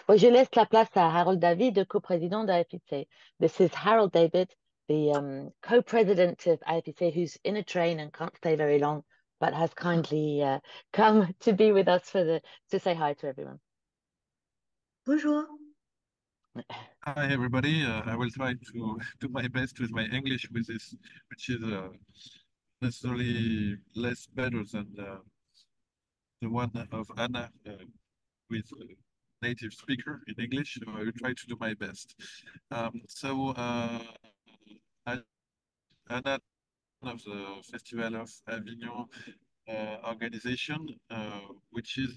Well, je laisse la place à Harold David, co-président de AFIC. This is Harold David, the co-president of AFIC, who's in a train and can't stay very long, but has kindly come to be with us to say hi to everyone. Bonjour. Hi, everybody. I will try to do my best with my English with this, which is necessarily less better than the one of Anna with native speaker in English. So I will try to do my best. Anna of the Festival of Avignon organization, which is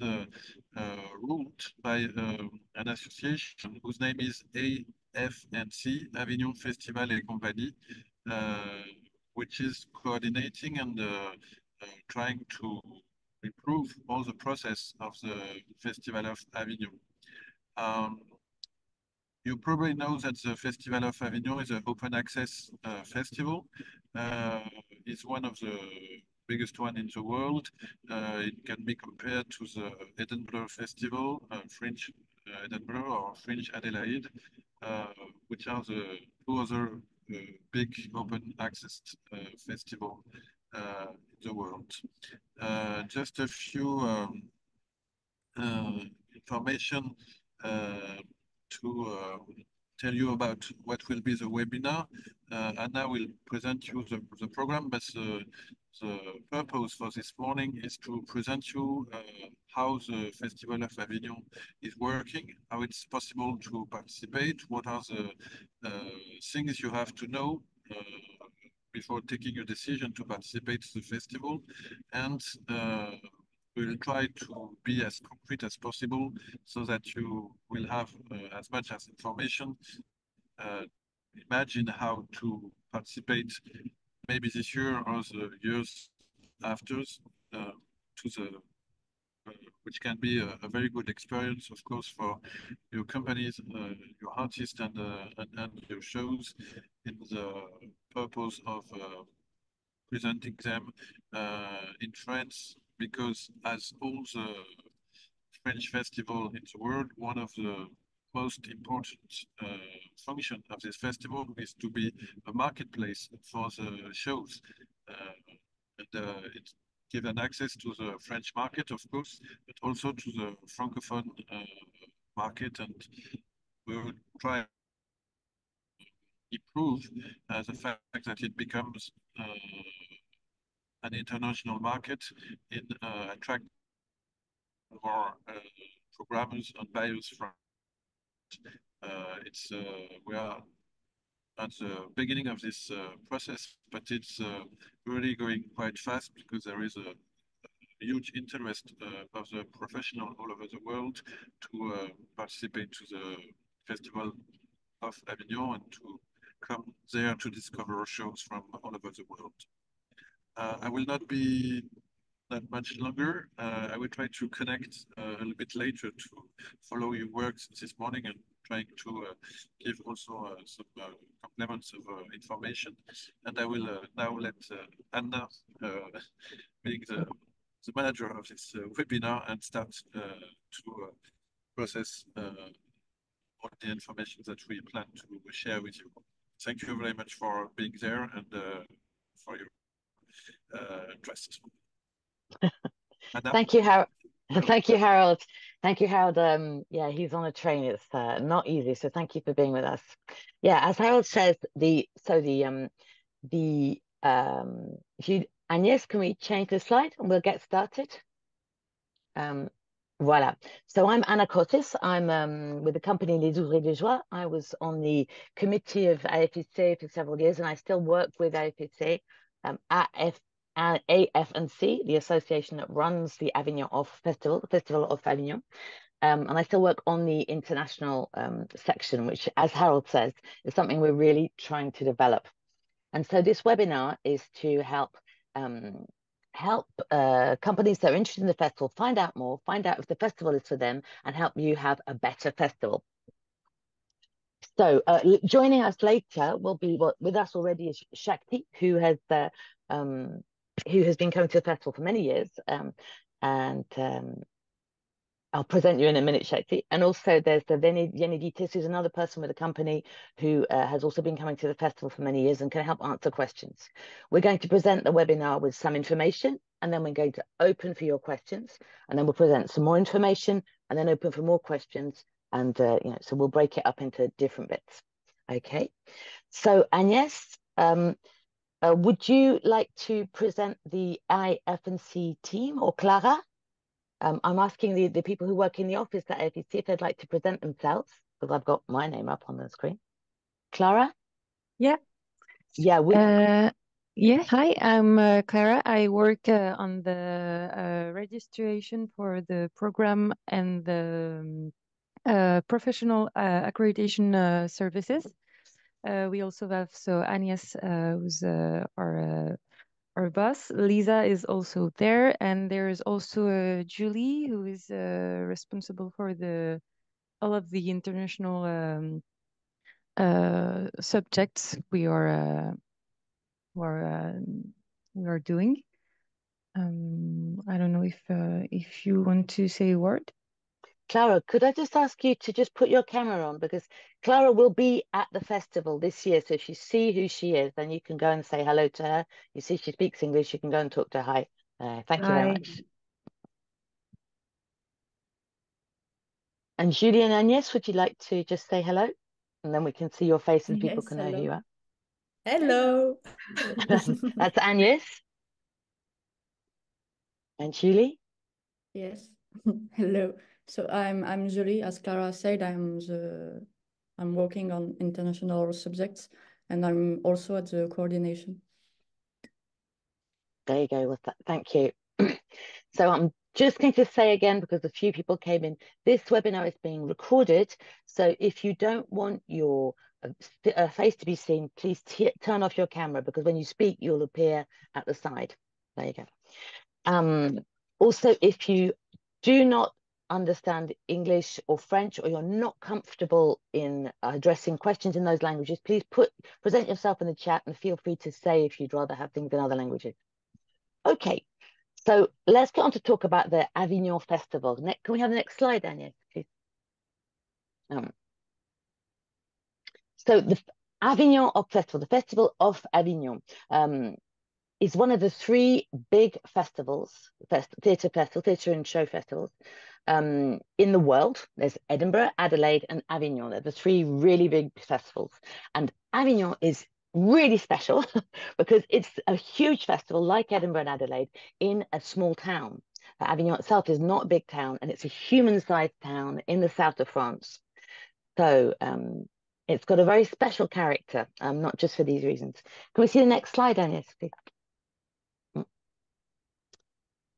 ruled by an association whose name is AFNC, Avignon Festival et compagnie, which is coordinating and trying to improve all the process of the Festival of Avignon. You probably know that the Festival of Avignon is an open access festival. It's one of the biggest one in the world. It can be compared to the Edinburgh Festival, French Edinburgh or French Adelaide, which are the two other big open access festival in the world. Just a few information to tell you about what will be the webinar. Anna will present you the program, but the purpose for this morning is to present you how the Festival of Avignon is working, how it's possible to participate, what are the things you have to know before taking a decision to participate to the festival, and we'll try to be as concrete as possible so that you will have as much as information. Imagine how to participate maybe this year or the years after to the which can be a very good experience, of course, for your companies, your artists, and your shows, in the purpose of presenting them in France, because as all the French festival in the world, one of the most important function of this festival is to be a marketplace for the shows. It gives an access to the French market, of course, but also to the Francophone market, and we will try to improve the fact that it becomes an international market in attract more programmers and buyers from. We are at the beginning of this process, but it's really going quite fast because there is a huge interest of the professionals all over the world to participate to the Festival of Avignon and to come there to discover shows from all over the world. I will not be that much longer. I will try to connect a little bit later to follow your works this morning and trying to give also some complements of information. And I will now let Anna, being the manager of this webinar, and start to process all the information that we plan to share with you. Thank you very much for being there and for your interest. Thank you, Harold. Thank you, Harold. Thank you, Harold. Yeah, he's on a train. It's not easy, so thank you for being with us. Yeah, as Harold says, Agnès, can we change the slide and we'll get started? Voilà. So I'm Anna Cotis. I'm with the company Les Ouvriers de Joie. I was on the committee of AFIC for several years, and I still work with AFIC at AFNC, the association that runs the Avignon Off Festival, the Festival Off Avignon. And I still work on the international section, which, as Harold says, is something we're really trying to develop. And so this webinar is to help companies that are interested in the festival find out more, find out if the festival is for them, and help you have a better festival. So joining us later will be, with us already is Shakti, who has been coming to the festival for many years, and I'll present you in a minute, Shakti. And also there's the Venez, who's another person with a company who has also been coming to the festival for many years and can help answer questions. We're going to present the webinar with some information, and then we're going to open for your questions, and then we'll present some more information, and then open for more questions. And, so we'll break it up into different bits. Okay. So Agnès, would you like to present the IF&C team, or Clara? I'm asking the people who work in the office at AFC if they'd like to present themselves, because I've got my name up on the screen. Clara? Yeah. Yeah. Yeah, hi, I'm Clara. I work on the registration for the program and the professional accreditation services. We also have Agnès, who's our boss. Lisa is also there, and there is also Julie, who is responsible for all of the international subjects we are doing. I don't know if you want to say a word. Clara, could I just ask you to just put your camera on, because Clara will be at the festival this year. So if you see who she is, then you can go and say hello to her. You see she speaks English, you can go and talk to her. Hi. Thank you very much. And Julie and Agnès, would you like to just say hello? And then we can see your face and people can know who you are. Hello. That's Agnès. And Julie? Yes. Hello. So I'm Julie. As Clara said, I'm working on international subjects, and I'm also at the coordination. There you go. Well, thank you. So I'm just going to say again, because a few people came in, this webinar is being recorded. So if you don't want your face to be seen, please turn off your camera, because when you speak, you'll appear at the side. There you go. Also, if you do not understand English or French, or you're not comfortable in addressing questions in those languages, please present yourself in the chat, and feel free to say if you'd rather have things in other languages. Okay, so let's get on to talk about the Avignon Festival. Can we have the next slide, Agnès, please? So the Avignon Festival, the Festival of Avignon, is one of the three big festivals, theatre and show festivals in the world. There's Edinburgh, Adelaide, and Avignon. They're the three really big festivals. And Avignon is really special because it's a huge festival like Edinburgh and Adelaide in a small town. Avignon itself is not a big town, and it's a human-sized town in the south of France. So it's got a very special character, not just for these reasons. Can we see the next slide, Agnès, please?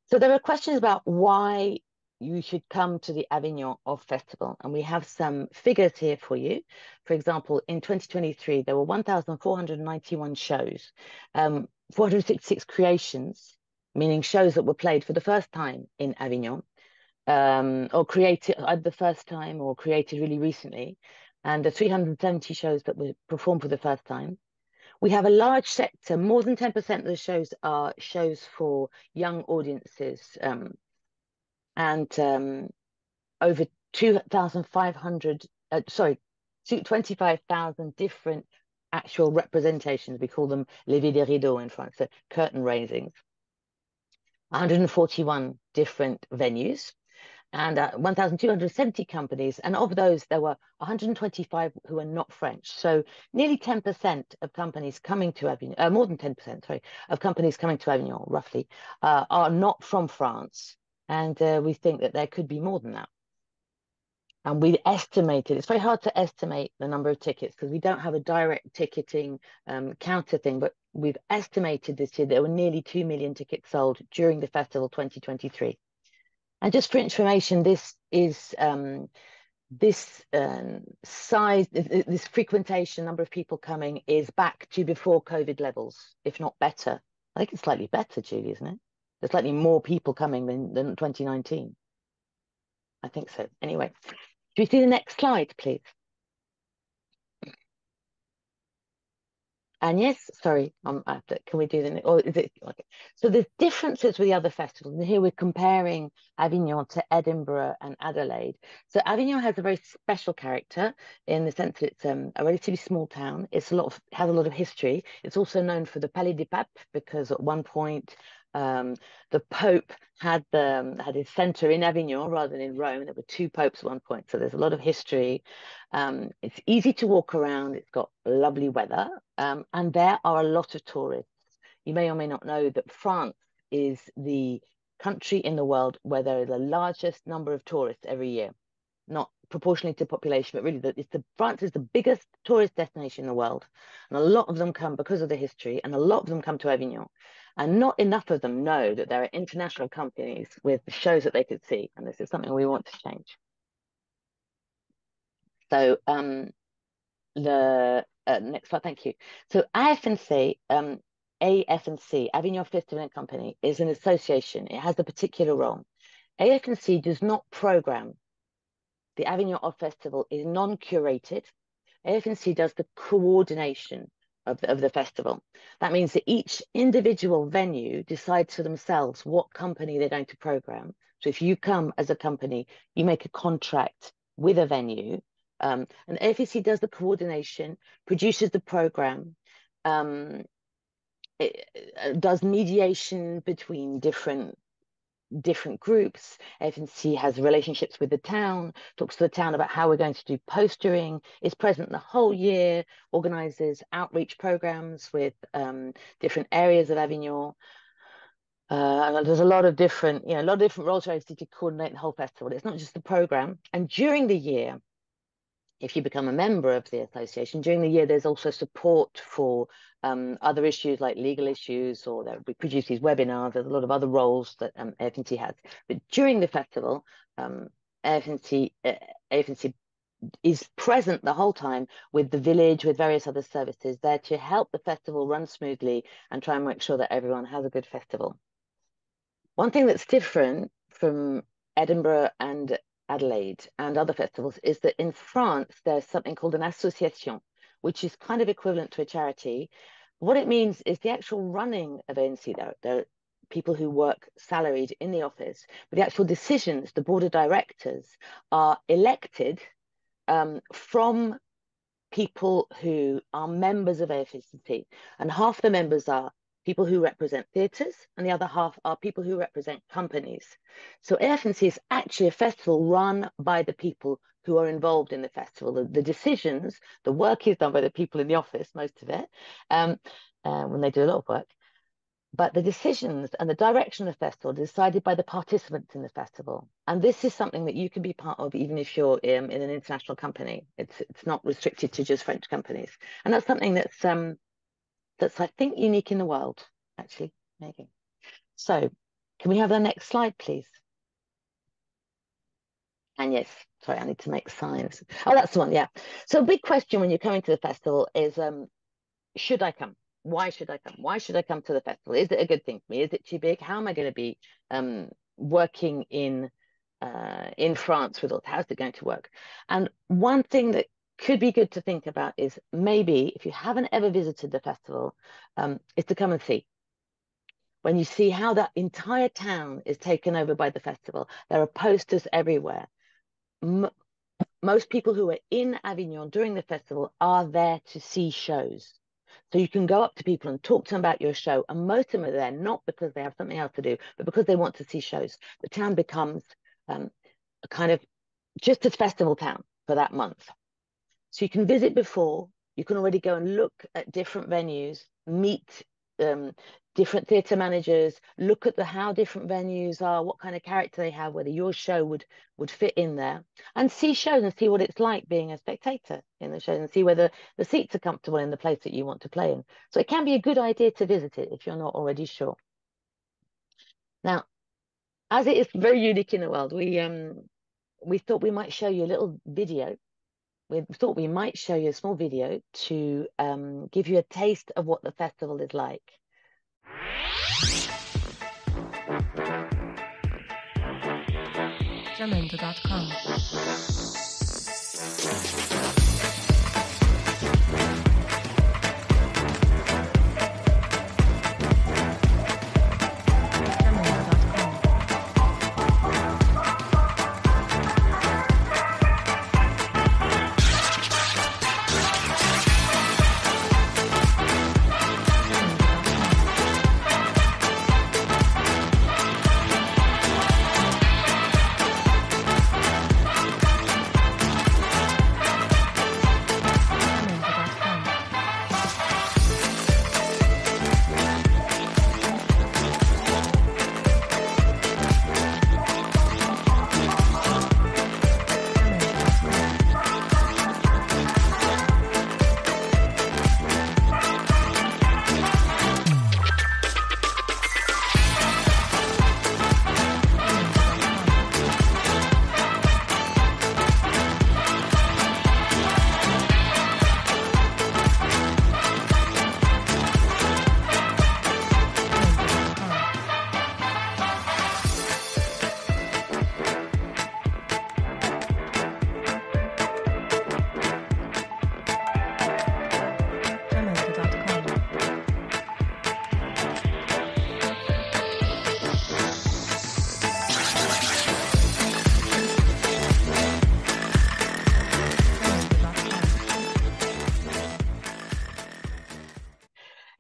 So there are questions about why you should come to the Avignon Off Festival, and we have some figures here for you. For example, in 2023, there were 1,491 shows, 466 creations, meaning shows that were played for the first time in Avignon, or created either the first time or created really recently, and the 370 shows that were performed for the first time. We have a large sector, more than 10% of the shows are shows for young audiences, and over 25,000 different actual representations. We call them levées de rideaux in France, so curtain raisings. 141 different venues, and 1,270 companies. And of those, there were 125 who are not French. So nearly 10% of companies coming to Avignon, more than 10%, sorry, of companies coming to Avignon, roughly, are not from France. And we think that there could be more than that. And we estimated, it's very hard to estimate the number of tickets because we don't have a direct ticketing counter thing, but we've estimated this year there were nearly 2 million tickets sold during the festival 2023. And just for information, this is this size, this frequentation, number of people coming is back to before COVID levels, if not better. I think it's slightly better, Julie, isn't it? There's slightly more people coming than 2019. I think so. Anyway, do you see the next slide, please? Agnès, sorry, can we do the, or is it, okay. So there's differences with the other festivals. And here we're comparing Avignon to Edinburgh and Adelaide. So Avignon has a very special character in the sense that it's a relatively small town. It's has a lot of history. It's also known for the Palais des Papes, because at one point the Pope had his center in Avignon rather than in Rome. There were two popes at one point, so there's a lot of history. It's easy to walk around. It's got lovely weather, and there are a lot of tourists. You may or may not know that France is the country in the world where there is the largest number of tourists every year, not proportionally to population, but really France is the biggest tourist destination in the world, and a lot of them come because of the history, and a lot of them come to Avignon. And not enough of them know that there are international companies with shows that they could see. And this is something we want to change. So next slide, thank you. So AFNC, Avignon Festival and Company, is an association. It has a particular role. AFNC does not program. The Avignon Off Festival is non-curated. AFNC does the coordination of the festival. That means that each individual venue decides for themselves what company they're going to program. So if you come as a company, you make a contract with a venue, and AFNC does the coordination, produces the program, it does mediation between different groups. AFNC has relationships with the town, talks to the town about how we're going to do postering, is present the whole year, organizes outreach programs with different areas of Avignon. There's a lot of different, roles for AFNC to coordinate the whole festival. It's not just the program. And during the year, if you become a member of the association, during the year, there's also support for other issues like legal issues, or that we produce these webinars. There's a lot of other roles that AFNC has. But during the festival, AFNC is present the whole time with the village, with various other services there to help the festival run smoothly and try and make sure that everyone has a good festival. One thing that's different from Edinburgh and Adelaide and other festivals is that in France, there's something called an association, which is kind of equivalent to a charity. What it means is the actual running of ANC. There are people who work salaried in the office, but the actual decisions, the board of directors, are elected from people who are members of AFNC. And half the members are people who represent theatres, and the other half are people who represent companies. So AFNC is actually a festival run by the people who are involved in the festival. The decisions, the work is done by the people in the office, most of it, when they do a lot of work. But the decisions and the direction of the festival are decided by the participants in the festival. And this is something that you can be part of even if you're in an international company. It's not restricted to just French companies. And that's something that's I think unique in the world, actually, maybe. So can we have the next slide, please? And yes, sorry, I need to make signs. Oh, that's the one, yeah. So a big question when you're coming to the festival is, should I come? Why should I come? Why should I come to the festival? Is it a good thing for me? Is it too big? How am I going to be working in France with all? How's it going to work? And one thing that could be good to think about is maybe if you haven't ever visited the festival, is to come and see. When you see how that entire town is taken over by the festival, there are posters everywhere. Most people who are in Avignon during the festival are there to see shows. So you can go up to people and talk to them about your show. And most of them are there not because they have something else to do, but because they want to see shows. The town becomes a kind of just a festival town for that month. So you can visit before, you can already go and look at different venues, meet different theatre managers, look at how different venues are, what kind of character they have, whether your show would fit in there, and see shows and see what it's like being a spectator in the show and see whether the seats are comfortable in the place that you want to play in. So it can be a good idea to visit it if you're not already sure. Now, as it is very unique in the world, we thought we might show you a little video. We thought we might show you a small video to give you a taste of what the festival is like. Jamendo.com.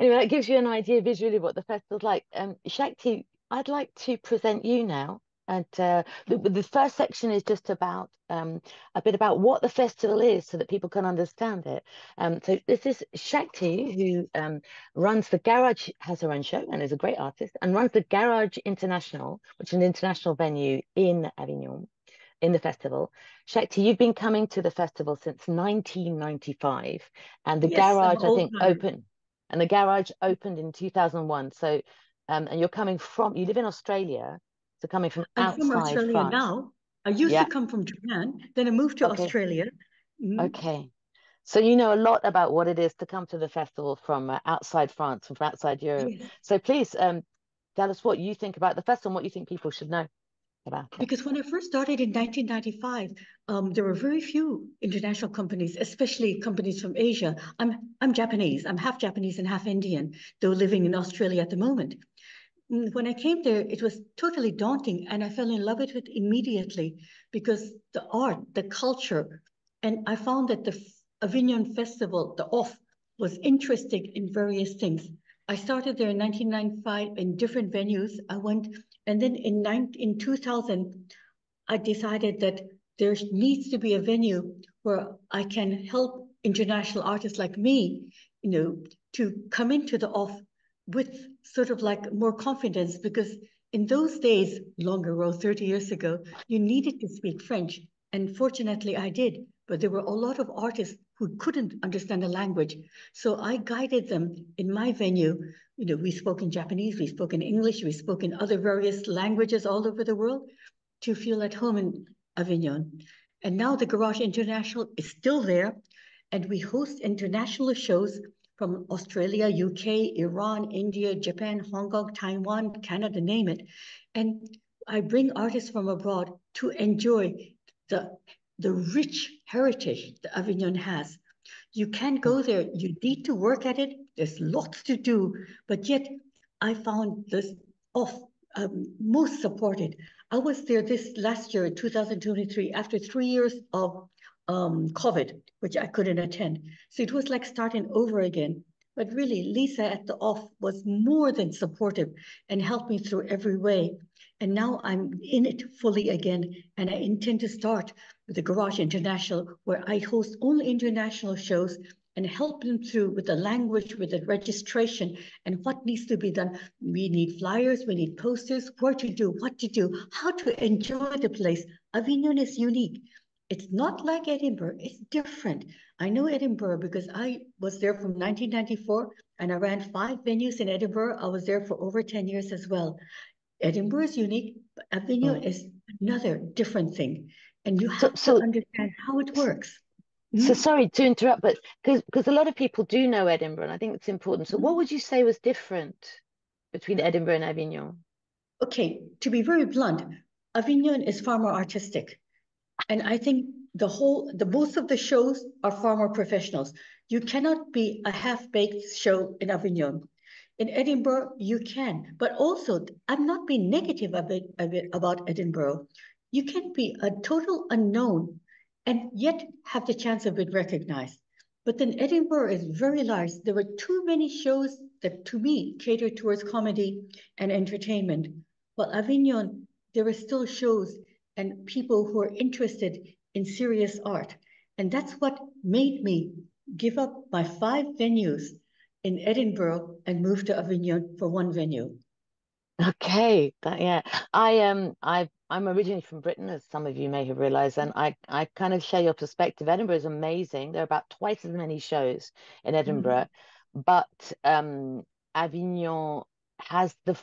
Anyway, that gives you an idea visually what the festival's like. Shakti, I'd like to present you now. And the first section is just about a bit about what the festival is so that people can understand it. So this is Shakti, who runs the Garage, has her own show and is a great artist, and runs the Garage International, which is an international venue in Avignon, in the festival. Shakti, you've been coming to the festival since 1995, and the Yes, I'm Garage, I think, old-timer. opened in 2001. So, and you're coming from, you live in Australia, so coming from I'm from outside Australia France. now. I used Yeah. to come from Japan, then I moved to Okay. Australia. Okay. So you know a lot about what it is to come to the festival from outside France, from outside Europe. Yes. So please tell us what you think about the festival and what you think people should know about it. Because when I first started in 1995, there were very few international companies, especially companies from Asia. I'm Japanese. I'm half Japanese and half Indian, though living in Australia at the moment. When I came there, it was totally daunting, and I fell in love with it immediately because the art, the culture, and I found that the Avignon Festival, the OFF, was interested in various things. I started there in 1995 in different venues. I went, and then in 2000, I decided that there needs to be a venue where I can help international artists like me, to come into the OFF with sort of like more confidence, because in those days, long ago, 30 years ago, you needed to speak French. And fortunately, I did. But there were a lot of artists who couldn't understand the language. So I guided them in my venue. We spoke in Japanese, we spoke in English, we spoke in other various languages all over the world to feel at home in Avignon. And now the Garage International is still there. And we host international shows from Australia, UK, Iran, India, Japan, Hong Kong, Taiwan, Canada, name it. And I bring artists from abroad to enjoy the rich heritage that Avignon has. You can't go there. You need to work at it. There's lots to do. But yet, I found this most supported. I was there this last year, 2023, after 3 years of COVID, which I couldn't attend. So it was like starting over again. But really, Lisa at the OFF was more than supportive and helped me through every way. And now I'm in it fully again. And I intend to start with the Garage International, where I host only international shows and help them through with the language, with the registration, and what needs to be done. We need flyers, we need posters, where to do, what to do, how to enjoy the place. Avignon is unique. It's not like Edinburgh, it's different. I know Edinburgh because I was there from 1994 and I ran 5 venues in Edinburgh. I was there for over 10 years as well. Edinburgh is unique, but Avignon is another different thing. And you have to understand how it works. So sorry to interrupt, but because a lot of people do know Edinburgh, and I think it's important. So what would you say was different between Edinburgh and Avignon? Okay, to be very blunt, Avignon is far more artistic. And I think most of the shows are far more professionals. You cannot be a half-baked show in Avignon. In Edinburgh, you can. But also, I'm not being negative about Edinburgh. You can be a total unknown and yet have the chance of being recognized. But then Edinburgh is very large. There were too many shows that, to me, cater towards comedy and entertainment. While Avignon, there are still shows and people who are interested in serious art. And that's what made me give up my 5 venues in Edinburgh and move to Avignon for 1 venue. Okay, I'm originally from Britain, as some of you may have realized, and I kind of share your perspective. Edinburgh is amazing. There are about twice as many shows in Edinburgh, but Avignon has the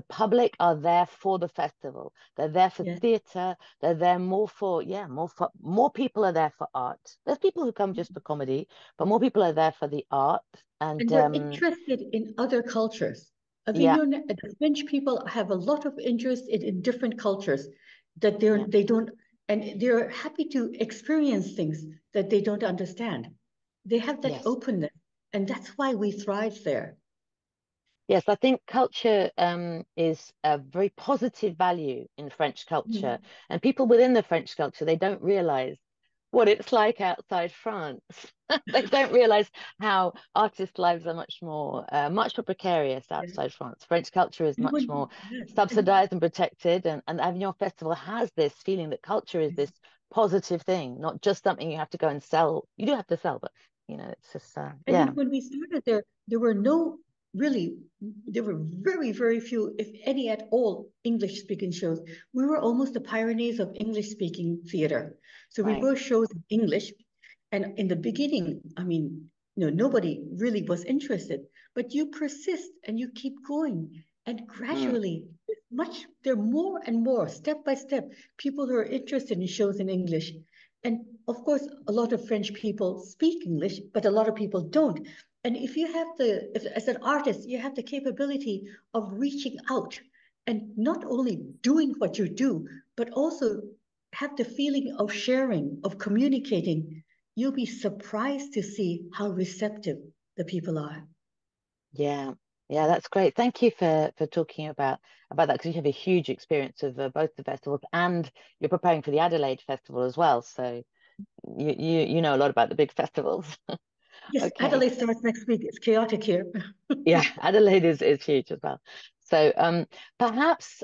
public are there for the festival. They're there for theatre. They're there more people are there for art. There's people who come just for comedy, but more people are there for the art, and they're interested in other cultures. Avignon, the French people have a lot of interest in different cultures that they don't, and they're happy to experience things that they don't understand. They have that openness, and that's why we thrive there. Yes, I think culture is a very positive value in French culture, and people within the French culture, they don't realize what it's like outside France. They don't realize how artists' lives are much more precarious outside France. French culture is much more subsidized and protected, and the Avignon Festival has this feeling that culture is this positive thing, not just something you have to go and sell. You do have to sell, but you know, it's just yeah. And when we started there were no really, there were very, very few, if any at all, English-speaking shows. We were almost the pioneers of English-speaking theater. So we were shows in English. And in the beginning, I mean, you know, nobody really was interested, but you persist and you keep going. And gradually, there are more and more, step by step, people who are interested in shows in English. And of course, a lot of French people speak English, but a lot of people don't. And if you have as an artist, you have the capability of reaching out and not only doing what you do, but also have the feeling of sharing, of communicating, you'll be surprised to see how receptive the people are. Yeah, that's great. Thank you for talking about that, because you have a huge experience of both the festivals, and you're preparing for the Adelaide Festival as well. So you know a lot about the big festivals. Yes, Okay. Adelaide starts next week. It's chaotic here. Yeah, Adelaide is huge as well. So perhaps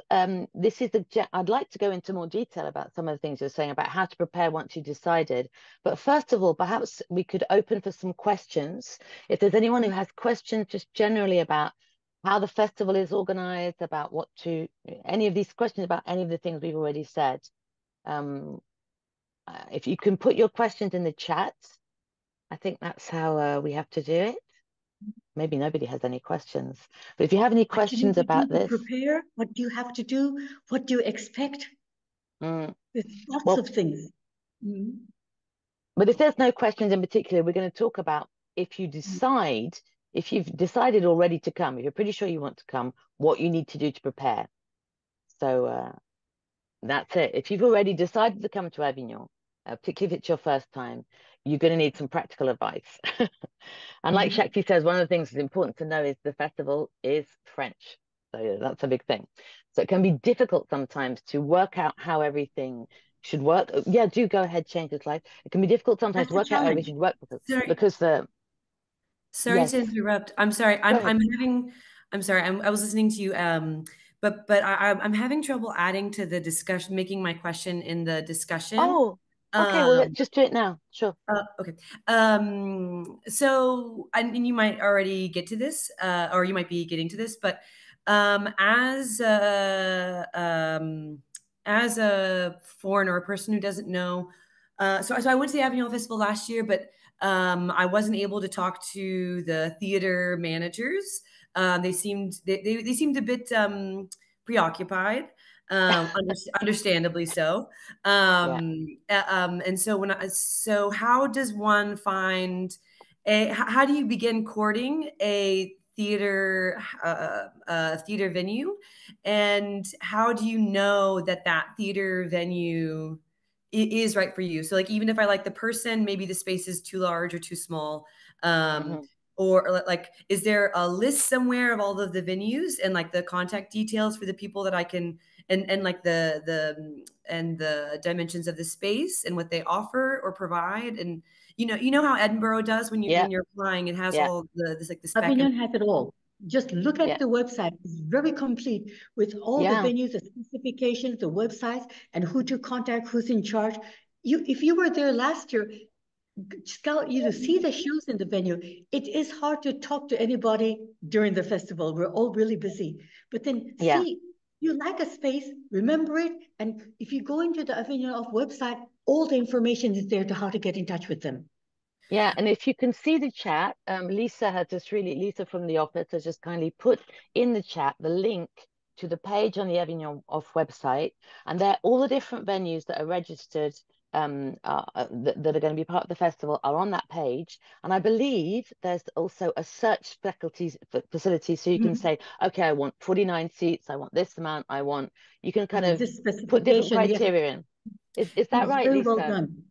this is I'd like to go into more detail about some of the things you're saying about how to prepare once you decided. But first of all, perhaps we could open for some questions. If there's anyone who has questions just generally about how the festival is organized, about any of these questions about any of the things we've already said, if you can put your questions in the chat, I think that's how we have to do it. Maybe nobody has any questions, but if you have any questions about this, prepare. What do you have to do? What do you expect? There's lots of things. But if there's no questions in particular, we're going to talk about if you've decided already to come, if you're pretty sure you want to come, what you need to do to prepare. So that's it. If you've already decided to come to Avignon, particularly if it's your first time, you're going to need some practical advice. And like Shakti says, one of the things that's important to know is the festival is French. So that's a big thing. So it can be difficult sometimes to work out how everything should work. Yeah, do go ahead, change the slide. It can be difficult sometimes to work out how everything should work because Sorry to interrupt. I'm sorry. I'm sorry. I was listening to you. But I'm having trouble adding to the discussion, making my question in the discussion. Oh, okay. Well, let's just do it now. Sure. Okay. So, and you might already get to this, or you might be getting to this, but as a foreigner, a person who doesn't know, so I went to the Avignon Festival last year, but I wasn't able to talk to the theater managers. They seemed a bit preoccupied, understandably so. And so how does one find how do you begin courting a theater venue, and how do you know that theater venue is right for you? So like, even if I like the person, maybe the space is too large or too small, or like, is there a list somewhere of all of the venues and like the contact details for the people that I can, and like the dimensions of the space and what they offer or provide? And you know how Edinburgh does when you're applying, it has all the spec. Avignon has it all. Just look at the website. It's very complete with all the venues, the specifications, the websites, and who to contact, who's in charge. If you were there last year, Scout, you see the shows in the venue. It is hard to talk to anybody during the festival. We're all really busy. But then see, you like a space, remember it. And if you go into the Avignon Off website, all the information is there to how to get in touch with them. Yeah, and if you can see the chat, Lisa from the office has just kindly put in the chat the link to the page on the Avignon Off website, and there all the different venues that are registered that are going to be part of the festival are on that page. And I believe there's also a search facility, so you can say, okay, I want 49 seats, I want this amount, you can kind of put different criteria in. Is that right, very Lisa? Well done.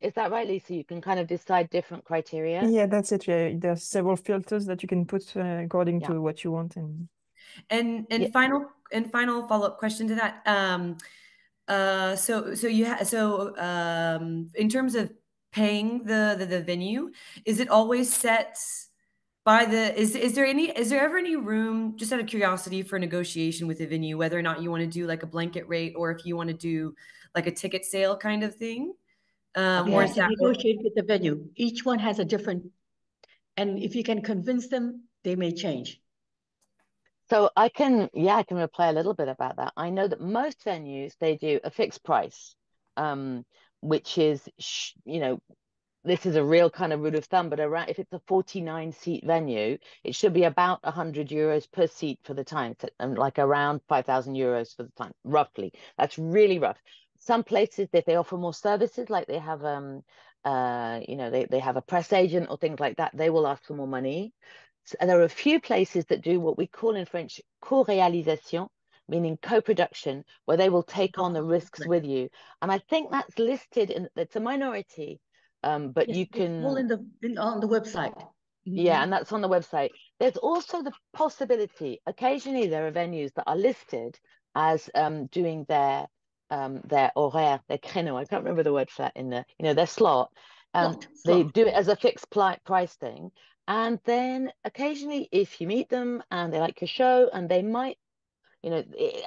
Is that right, Lisa? You can kind of decide different criteria? Yeah, that's it. Yeah. There's several filters that you can put according to what you want. And final follow-up question to that. In terms of paying the venue, is it always set by the, is there ever any room, just out of curiosity, for negotiation with the venue, whether or not you want to do like a blanket rate, or if you want to do like a ticket sale kind of thing? You have to negotiate with the venue. Each one has a different, and if you can convince them, they may change. So I can reply a little bit about that. I know that most venues, they do a fixed price, which is, this is a real kind of rule of thumb, but around, if it's a 49-seat venue, it should be about 100 euros per seat for the time, like around 5,000 euros for the time, roughly. That's really rough. Some places, if they offer more services, like they have, they have a press agent or things like that, they will ask for more money. And there are a few places that do what we call in French co-réalisation, meaning co-production, where they will take on the risks with you. And I think that's listed it's a minority, but yes, you can. It's all on the website. Yeah, and that's on the website. There's also the possibility, occasionally there are venues that are listed as doing their horaire, their créneau. I can't remember the word for that their slot. They do it as a fixed price thing. And then occasionally, if you meet them and they like your show, and they might,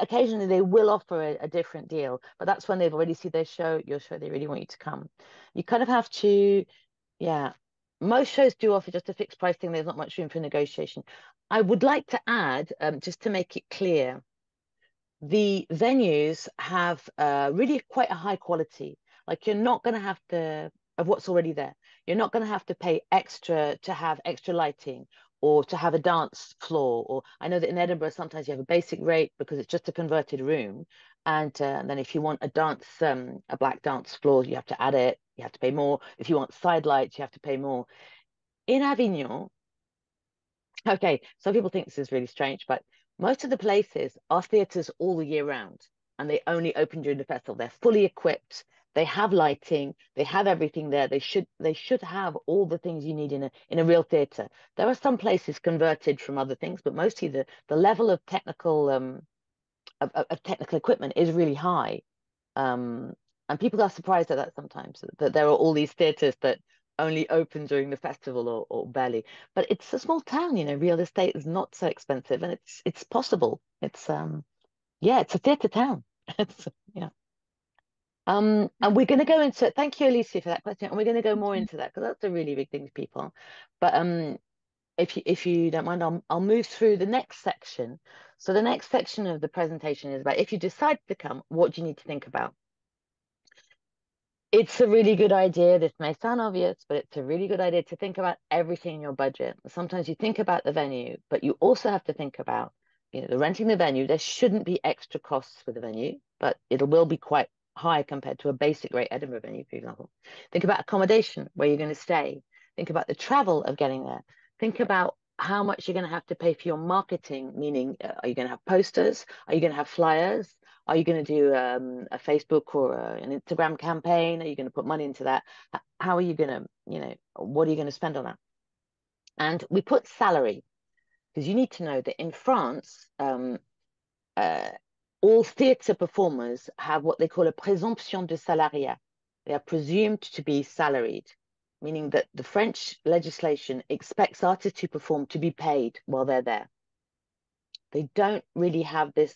occasionally they will offer a different deal, but that's when they've already seen your show, they really want you to come. You kind of have to, most shows do offer just a fixed price thing. There's not much room for negotiation. I would like to add, just to make it clear, the venues have really quite a high quality. Like, you're not going to have to, of what's already there, you're not going to have to pay extra to have extra lighting or to have a dance floor. Or I know that in Edinburgh, sometimes you have a basic rate because it's just a converted room. And then if you want a black dance floor, you have to add it. You have to pay more. If you want side lights, you have to pay more. In Avignon, okay, some people think this is really strange, but most of the places are theatres all the year round, and they only open during the festival. They're fully equipped. They have lighting. They have everything there. They should have all the things you need in a real theatre. There are some places converted from other things, but mostly the level of technical technical equipment is really high. And people are surprised at that sometimes, that there are all these theatres that only open during the festival or barely. But it's a small town, real estate is not so expensive, and it's possible. It's it's a theatre town. And we're going to go into, thank you, Alicia, for that question, and we're going to go more into that because that's a really big thing to people. But if you don't mind, I'll move through the next section. So the next section of the presentation is about, if you decide to come, what do you need to think about? It's a really good idea. This may sound obvious, but it's a really good idea to think about everything in your budget. Sometimes you think about the venue, but you also have to think about, the renting the venue. There shouldn't be extra costs for the venue, but it will be quite high compared to a basic rate Edinburgh venue, for example. Think about accommodation, where you're going to stay. Think about the travel of getting there. Think about how much you're going to have to pay for your marketing, meaning, are you going to have posters? Are you going to have flyers? Are you going to do a Facebook or an Instagram campaign? Are you going to put money into that? How are you going to, what are you going to spend on that? And we put salary, because you need to know that in France, all theatre performers have what they call a présomption de salariat. They are presumed to be salaried, meaning that the French legislation expects artists who perform to be paid while they're there. They don't really have this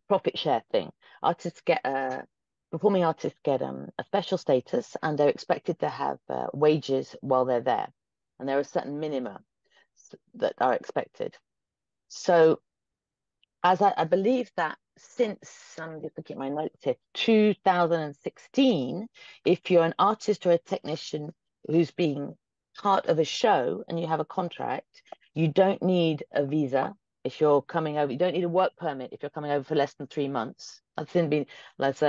profit share thing. Performing artists get a special status, and they're expected to have wages while they're there. And there are certain minima that are expected. So as I believe that since, I'm just looking at my notes here, 2016, if you're an artist or a technician who's being part of a show and you have a contract, you don't need a visa. If you're coming over, you don't need a work permit if you're coming over for less than 3 months. That's been less.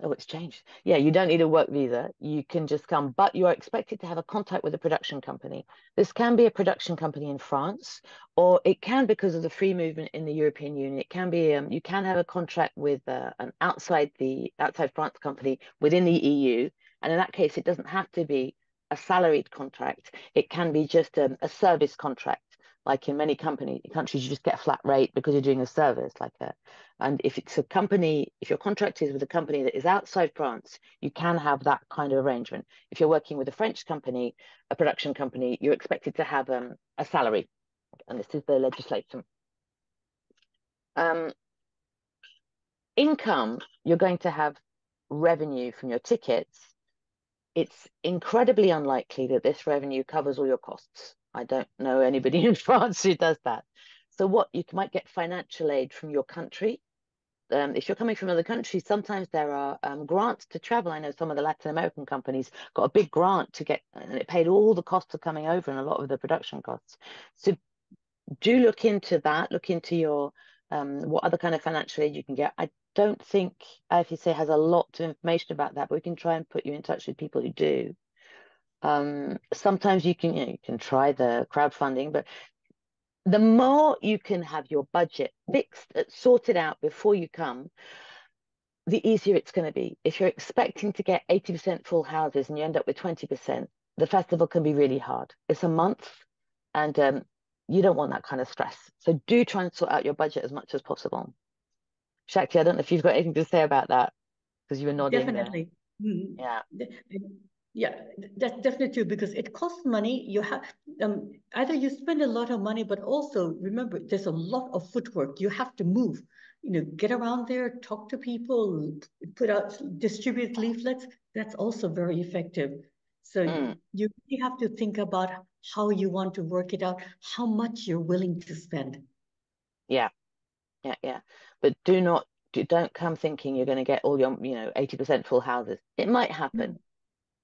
It's changed. Yeah, you don't need a work visa. You can just come, but you are expected to have a contact with a production company. This can be a production company in France, or it can, because of the free movement in the European Union, it can be, you can have a contract with an outside France company within the EU. And in that case, it doesn't have to be a salaried contract. It can be just a service contract. like in many countries, you just get a flat rate because you're doing a service and if it's a company, if your contract is with a company that is outside France, you can have that kind of arrangement. If you're working with a French company, a production company, you're expected to have a salary, and this is the legislation. Income, you're going to have revenue from your tickets. It's incredibly unlikely that this revenue covers all your costs. I don't know anybody in France who does that. So what you might get financial aid from your country. If you're coming from other countries, sometimes there are grants to travel. I know some of the Latin American companies got a big grant to get, and it paid all the costs of coming over and a lot of the production costs. So do look into that. Look into your what other kind of financial aid you can get. I don't think IFSA has a lot of information about that, but we can try and put you in touch with people who do. Sometimes you can try the crowdfunding, but the more you can have your budget fixed, sorted out before you come, the easier it's going to be. If you're expecting to get 80% full houses and you end up with 20%, the festival can be really hard. It's a month, and you don't want that kind of stress. So do try and sort out your budget as much as possible. Shakti, I don't know if you've got anything to say about that, because you were nodding. Definitely. Yeah. Yeah, that's definitely true, because it costs money. You have either you spend a lot of money, but also remember there's a lot of footwork. You have to move, get around there, talk to people, distribute leaflets. That's also very effective. So you really have to think about how you want to work it out, how much you're willing to spend. Yeah. But don't come thinking you're going to get all your 80% full houses. It might happen.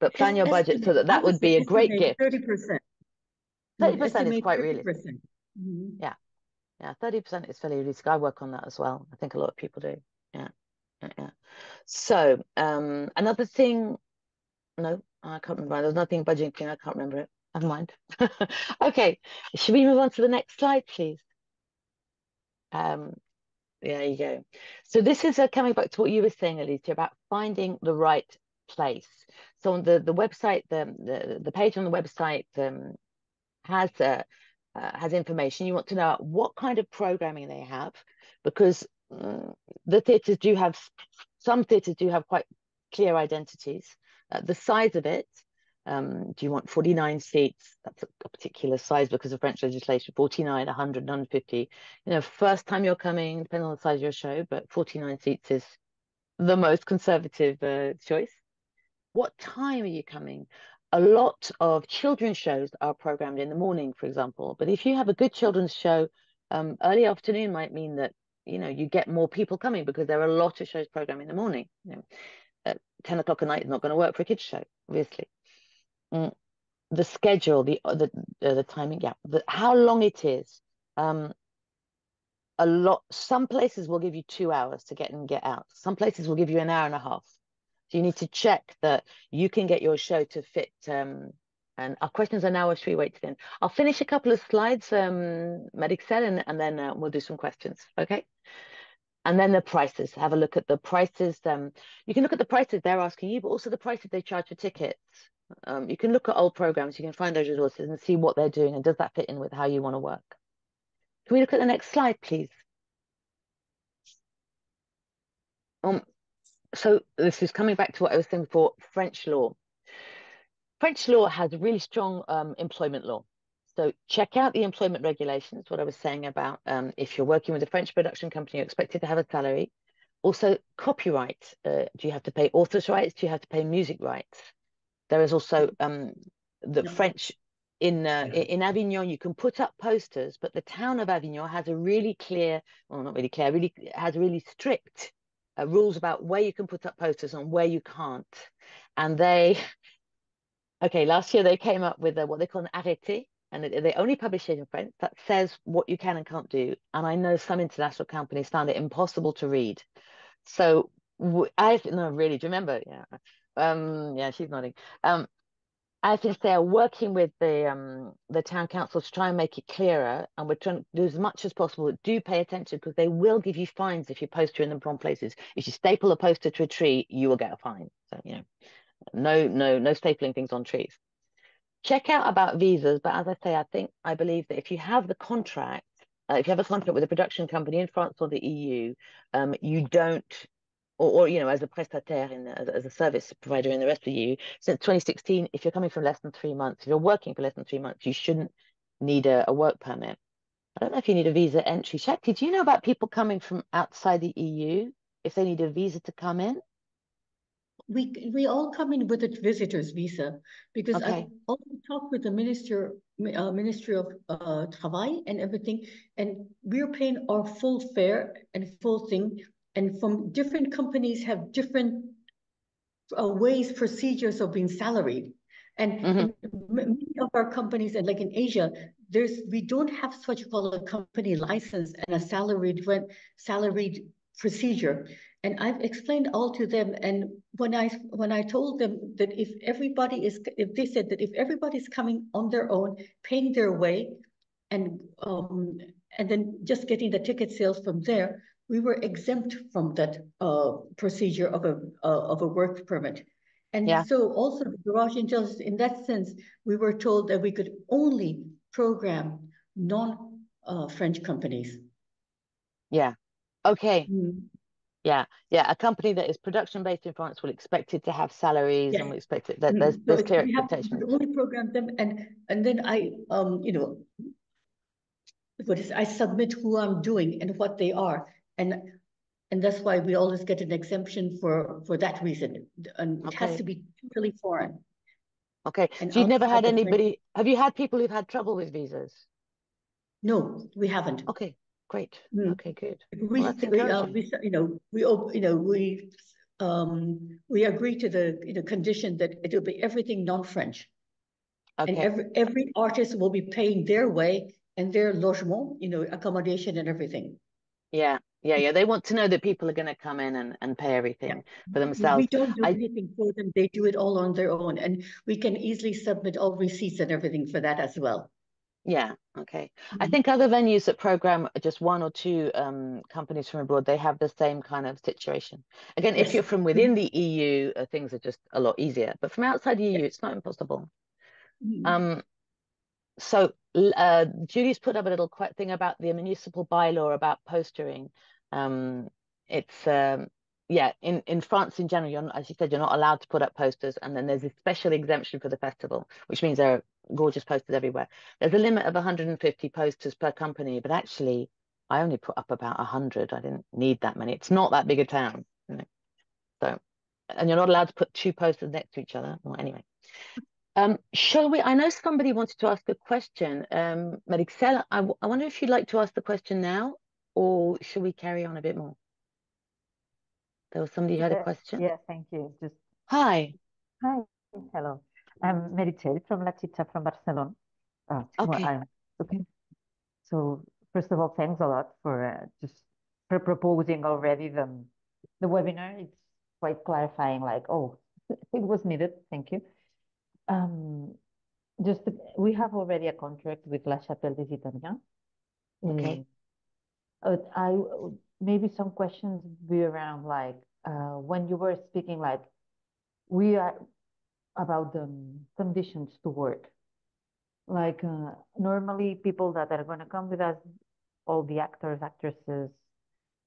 But plan your budget so that would be a great gift. 30%. 30% is quite realistic. Yeah, 30% is fairly realistic. I work on that as well. I think a lot of people do. Yeah. So another thing, no, I can't remember. There's nothing budgeting thing. I can't remember it. Never mind. Okay, should we move on to the next slide, please? There you go. So this is coming back to what you were saying, Alicia, about finding the right place. So on the website, the page on the website has information. You want to know what kind of programming they have, because the theatres do have, some theatres do have quite clear identities. The size of it, do you want 49 seats? That's a particular size because of French legislation. 49, 100, 150. First time you're coming, depending on the size of your show, but 49 seats is the most conservative choice. What time are you coming? A lot of children's shows are programmed in the morning, for example. But if you have a good children's show, early afternoon might mean that you get more people coming, because there are a lot of shows programmed in the morning. At 10 o'clock at night is not going to work for a kids' show, obviously. The schedule, the timing, how long it is. Some places will give you 2 hours to get in and get out. Some places will give you an hour and a half. So you need to check that you can get your show to fit. And our questions are now, or should we wait to the end? I'll finish a couple of slides, Medixel, and then we'll do some questions, okay? And then the prices. Have a look at the prices. You can look at the prices they're asking you, but also the prices they charge for tickets. You can look at old programs. You can find those resources and see what they're doing, and does that fit in with how you want to work? Can we look at the next slide, please? So this is coming back to what I was saying before, French law. French law has a really strong employment law. So check out the employment regulations, what I was saying about if you're working with a French production company, you're expected to have a salary. Also, copyright. Do you have to pay author's rights? Do you have to pay music rights? There is also French in Avignon. You can put up posters, but the town of Avignon has a really clear, well, not really clear, has really strict rules about where you can put up posters and where you can't. And last year they came up with what they call an arrêté, and they only publish it in French that says what you can and can't do. And I know some international companies found it impossible to read. So no, really, do you remember? Yeah, she's nodding. I think they are working with the town council to try and make it clearer, and we're trying to do as much as possible. Do pay attention, because they will give you fines if you poster in the wrong places. If you staple a poster to a tree, you will get a fine. So no stapling things on trees. check out about visas. But as I say, I believe that if you have the contract, if you have a contract with a production company in France or the EU, you don't, or you know, as a prestataire as a service provider in the rest of the EU, since 2016, if you're coming from less than 3 months, if you're working for less than 3 months, you shouldn't need a work permit. I don't know if you need a visa entry. Shakti, do you know about people coming from outside the EU, if they need a visa to come in? We all come in with a visitor's visa, because I Okay. also talked with the Ministry of Travail and everything, and we're paying our full fare and full thing. And from different companies have different ways, procedures of being salaried. And in many of our companies, and like in Asia, we don't have what you call a company license and a salaried procedure. And I've explained all to them. And when I told them that if they said that if everybody's coming on their own, paying their way, and then just getting the ticket sales from there, we were exempt from that procedure of a work permit. And so also the garage intelligence, in that sense, we were told that we could only program non-French companies. Yeah. Okay. Yeah. A company that is production based in France will expect it to have salaries, and we expect it that there's clear expectations. We only program them, and then I I submit who I'm doing and what they are, and that's why we always get an exemption for that reason. And it has to be totally foreign. Okay. And so you've never had anybody, have you had people who've had trouble with visas? No, we haven't. Okay, great. Okay, good. We, Well, that's encouraging. we agree to the condition that it will be everything non-French. Okay. And every artist will be paying their way and their logement, accommodation and everything. Yeah. They want to know that people are going to come in and pay everything for themselves. We don't do anything for them. They do it all on their own. And we can easily submit all receipts and everything for that as well. Yeah, okay. I think other venues that program just one or two companies from abroad, they have the same kind of situation. Again, if you're from within the EU, things are just a lot easier. But from outside the EU, it's not impossible. So Julie's put up a little thing about the municipal bylaw about postering. It's in France in general, as you said, you're not allowed to put up posters, and then there's a special exemption for the festival, which means there are gorgeous posters everywhere. There's a limit of 150 posters per company, but actually I only put up about 100. I didn't need that many. It's not that big a town, so, and you're not allowed to put two posters next to each other. Well, anyway. Shall we? I know somebody wanted to ask a question. Marixelle, I wonder if you'd like to ask the question now, or should we carry on a bit more? There was somebody who had a question. Yeah, thank you. Hi. Hi. Hello. I'm Marixelle from La Chicha from Barcelona. Okay. Okay. So first of all, thanks a lot for proposing already the webinar. It's quite clarifying. Like, it was needed. Thank you. We have already a contract with La Chapelle des Italiens. Okay. Maybe some questions be around like when you were speaking, like we are about the conditions to work. Like normally people that are going to come with us, all the actors, actresses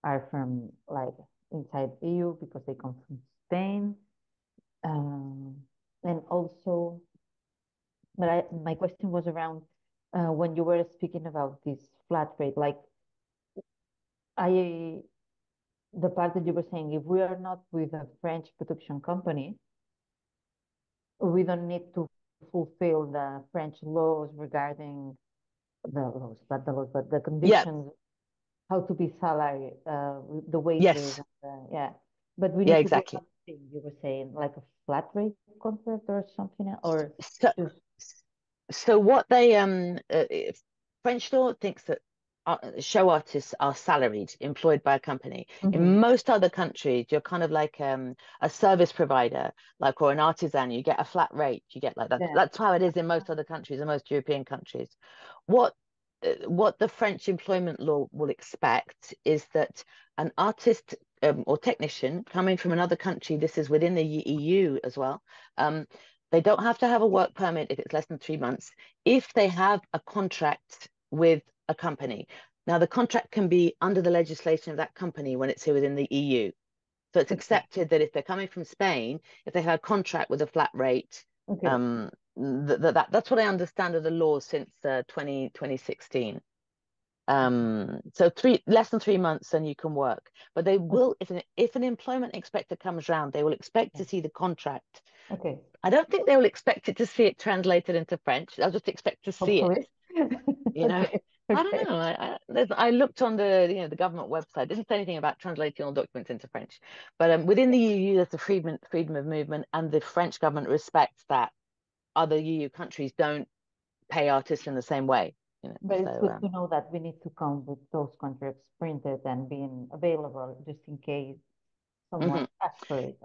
are from like inside EU because they come from Spain. And also, but my question was around when you were speaking about this flat rate, like the part that you were saying, if we are not with a French production company, we don't need to fulfill the French laws regarding but the conditions, how to be salaried, the wages. Yes. But we need to exactly. do something, you were saying, like a flat rate contract or something else, or so what they French law thinks that show artists are salaried, employed by a company. In most other countries, you're kind of like a service provider, or an artisan. You get a flat rate. You get like that. That's how it is in most other countries, in most European countries. What the French employment law will expect is that an artist or technician coming from another country, this is within the EU as well, They don't have to have a work permit if it's less than 3 months, if they have a contract with a company. Now, the contract can be under the legislation of that company when it's here within the EU. So it's accepted that if they're coming from Spain, if they have a contract with a flat rate, that's what I understand of the law since 2016. So less than 3 months, then you can work. But they will, if an employment inspector comes round, they will expect to see the contract. Okay. I don't think they will expect it to see it translated into French. They'll just expect to see it. You know, I don't know. I looked on the the government website. It didn't say anything about translating all documents into French. But within the EU, there's the freedom of movement, and the French government respects that other EU countries don't pay artists in the same way. You know, but it's good to know that we need to come with those contracts printed and being available just in case someone asks for it,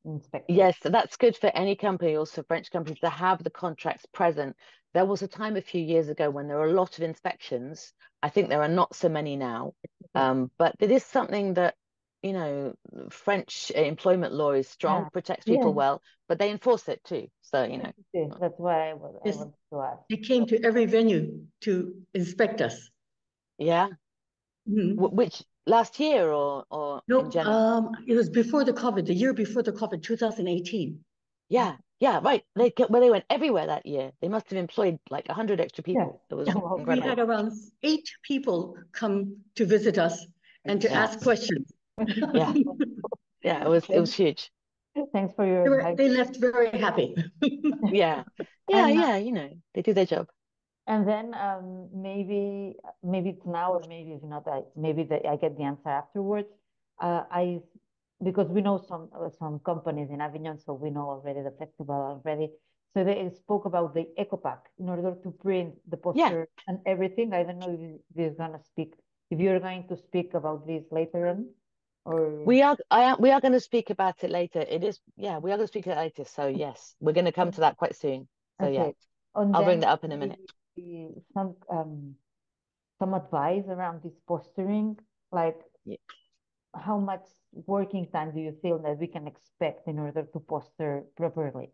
inspector. Yes, that's good for any company, also French companies, to have the contracts present. There was a time a few years ago when there were a lot of inspections. I think there are not so many now. But it is something that, you know, French employment law is strong, protects people well, but they enforce it too. So, you know. That's why I wanted to ask. They came to every venue to inspect us. Yeah. Which last year or no, in general? It was before the COVID, the year before the COVID, 2018. Yeah, right. They went everywhere that year. They must have employed like 100 extra people. It was incredible. We had around 8 people come to visit us and to ask questions. Yeah, it was huge. Thanks for your advice. They left very happy. Yeah, you know, they do their job. And then maybe it's now, or maybe it's not. Maybe I get the answer afterwards. Because we know some companies in Avignon, so we know already the festival already. So they spoke about the EcoPack in order to print the poster and everything. I don't know if you're going to speak about this later on, or we are going to speak about it later. We are going to speak about it later. So yes, we're going to come to that quite soon. So yeah, I'll bring that up in a minute. Some advice around this postering, like how much working time do you feel that we can expect in order to poster properly?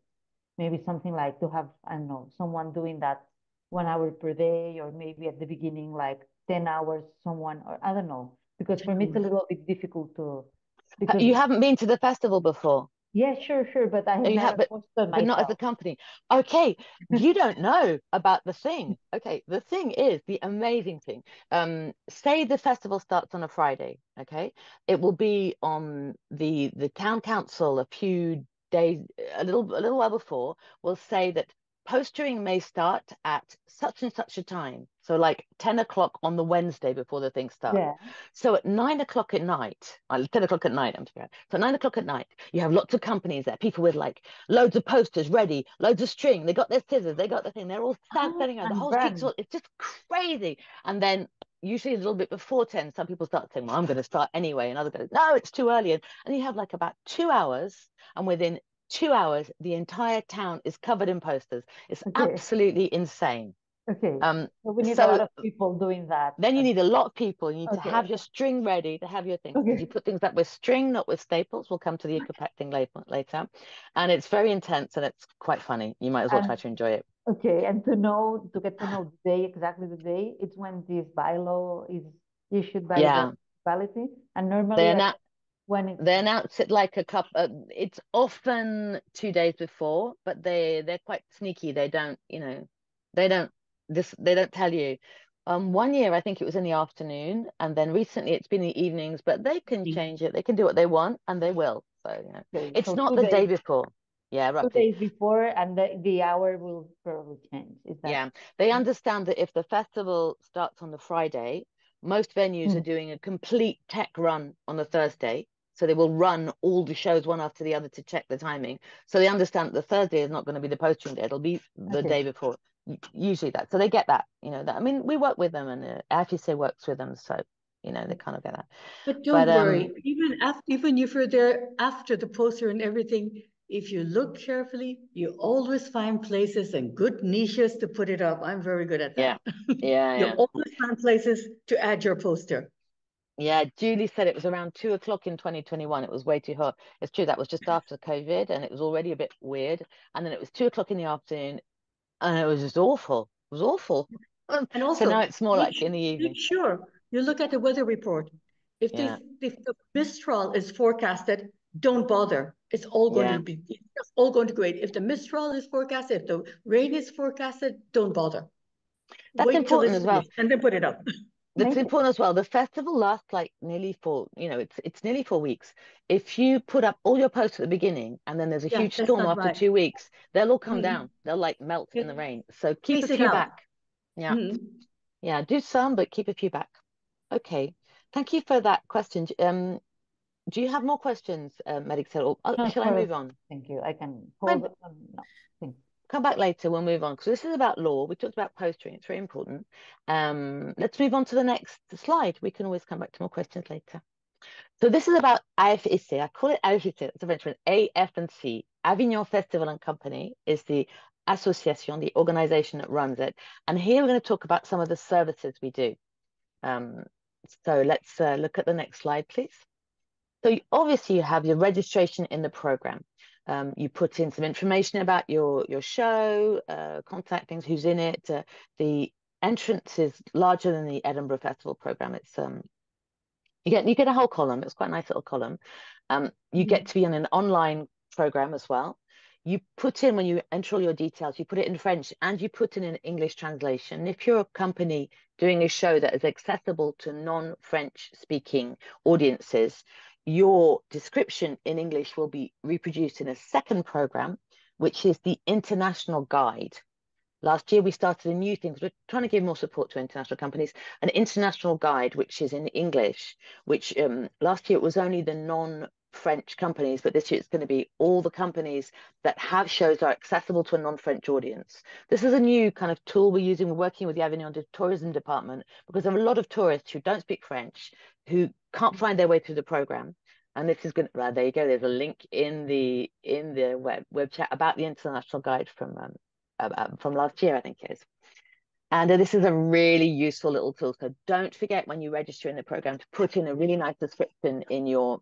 Maybe something like to have, I don't know, someone doing that 1 hour per day, or maybe at the beginning like 10 hours, someone, or I don't know, because for me it's a little bit difficult to. Because you haven't been to the festival before. Yeah, sure, but I have never posted myself. But not as a company. Okay, you don't know about the thing. Okay, the thing is, the amazing thing. Say the festival starts on a Friday. Okay, it will be on the town council a few days, a little while before. Will say that postering may start at such and such a time. So like 10 o'clock on the Wednesday before the thing starts. Yeah. So at 9 o'clock at night, 10 o'clock at night, I'm sorry. So at 9 o'clock at night, you have lots of companies there, people with like loads of posters ready, loads of string. They got their scissors, they got the thing. They're all standing around. The whole street's it's just crazy. And then usually a little bit before 10, some people start saying, well, I'm going to start anyway. And others go, no, it's too early. And you have like about 2 hours. And within 2 hours, the entire town is covered in posters. It's absolutely insane. Okay. So we need a lot of people doing that. Then you need a lot of people. You need to have your string ready, to have your thing. Because you put things up with string, not with staples. We'll come to the EcoPack thing later. And it's very intense and it's quite funny. You might as well try to enjoy it. Okay, and to get to know exactly the day, it's when this bylaw is issued by the municipality. And normally they announce it like a couple. It's often 2 days before, but they're quite sneaky. They don't, they don't tell you. 1 year I think it was in the afternoon, and then recently it's been in the evenings. But they can change it. They can do what they want, and they will. So it's not the day before. Yeah, roughly 2 days before, and the hour will probably change. Is that? Yeah, they understand that if the festival starts on the Friday, most venues are doing a complete tech run on the Thursday. So they will run all the shows one after the other to check the timing. So they understand that the Thursday is not going to be the postering day. It'll be the day before. Usually that. So they get that, that. I mean, we work with them, and FEC works with them. So, they kind of get that. But don't worry, even if you're there after the poster and everything, if you look carefully, you always find places and good niches to put it up. I'm very good at that. Yeah. You always find places to add your poster. Yeah, Julie said it was around 2 o'clock in 2021. It was way too hot. It's true, that was just after COVID and it was already a bit weird. And then it was 2 o'clock in the afternoon and it was just awful. It was awful. And also, so now it's more like in the evening. make sure you look at the weather report. If Yeah. if the Mistral is forecasted, don't bother. It's all going Yeah. to be, it's all going to be great. If the Mistral is forecasted, if the rain is forecasted, don't bother. That's Wait till important it's as well. finished and then put it up. That's important as well. The festival lasts like nearly it's nearly 4 weeks. If you put up all your posts at the beginning and then there's a Yeah, huge that's storm not after right. 2 weeks, they'll all come Mhm. down. They'll like melt in the rain. So keep Space a it few out. back. Yeah. Mhm. Yeah, do some, but keep a few back. Okay. Thank you for that question. Do you have more questions, Marixel? Or No, shall I move on? Thank you. I can Fine. hold on. No, thanks. Come back later, we'll move on because this is about law. We talked about posting, it's very important. Let's move on to the next slide. We can always come back to more questions later. So this is about AFC. I call it AFC, it's a French one, AF&C. Avignon Festival and Company is the association, the organization that runs it. And here we're going to talk about some of the services we do. So let's look at the next slide, please. So obviously you have your registration in the program. You put in some information about your show, contact things, who's in it. The entrance is larger than the Edinburgh Festival program. It's you get a whole column. It's quite a nice little column. You get to be on an online program as well. You put in, when you enter all your details, you put it in French and you put in an English translation. If you're a company doing a show that is accessible to non-French speaking audiences, your description in English will be reproduced in a second program, which is the International Guide. Last year, we started a new thing because we're trying to give more support to international companies, an international guide, which is in English, which last year it was only the non-French companies, but this year it's going to be all the companies that have shows that are accessible to a non-French audience. This is a new kind of tool we're using. We're working with the Avignon Tourism Department because there are a lot of tourists who don't speak French, who can't find their way through the program. And this is going to, there you go. There's a link in the web chat about the international guide from last year, I think it is. And this is a really useful little tool. So don't forget when you register in the program to put in a really nice description in your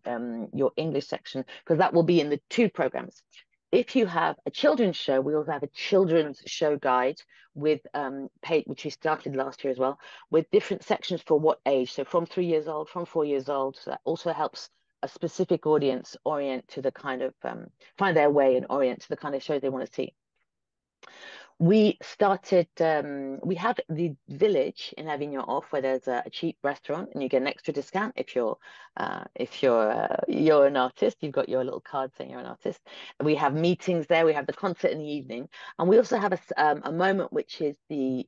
English section, because that will be in the two programs. If you have a children's show, we also have a children's show guide with which we started last year as well, with different sections for what age. So from 3 years old, from 4 years old. So that also helps a specific audience orient to the kind of find their way and orient to the kind of shows they want to see. We started, we have the village in Avignon Off, where there's a cheap restaurant and you get an extra discount if you're an artist. You've got your little card saying you're an artist. We have meetings there. We have the concert in the evening, and we also have a moment which is the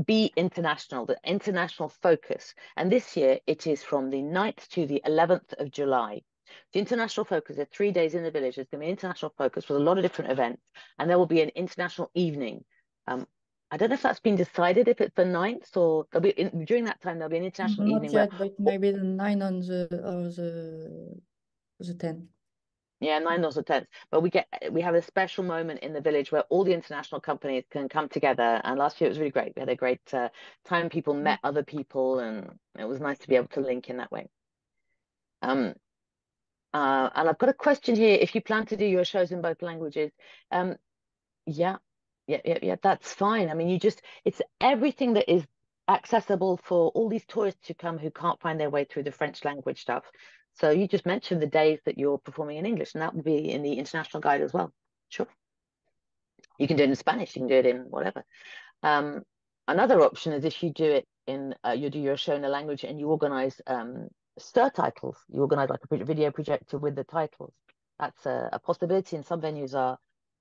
Be International, the international focus. And this year it is from the 9th to the 11th of July. The international focus are 3 days in the village. There's going to be an international focus with a lot of different events, and there will be an international evening. I don't know if that's been decided, if it's the 9th or during that time there'll be an international evening. Not yet, but maybe the 9 on the 10. Yeah, 9 or the 10th. But we have a special moment in the village where all the international companies can come together. And last year it was really great. We had a great time. People met other people, and it was nice to be able to link in that way. And I've got a question here. If you plan to do your shows in both languages, yeah, that's fine. I mean, it's everything that is accessible for all these tourists who come who can't find their way through the French language stuff. So you just mentioned the days that you're performing in English, and that will be in the international guide as well. Sure. You can do it in Spanish, you can do it in whatever. Another option is if you do it in, you do your show in a language and you organize stir titles. You organize like a video projector with the titles. That's a possibility. And some venues are,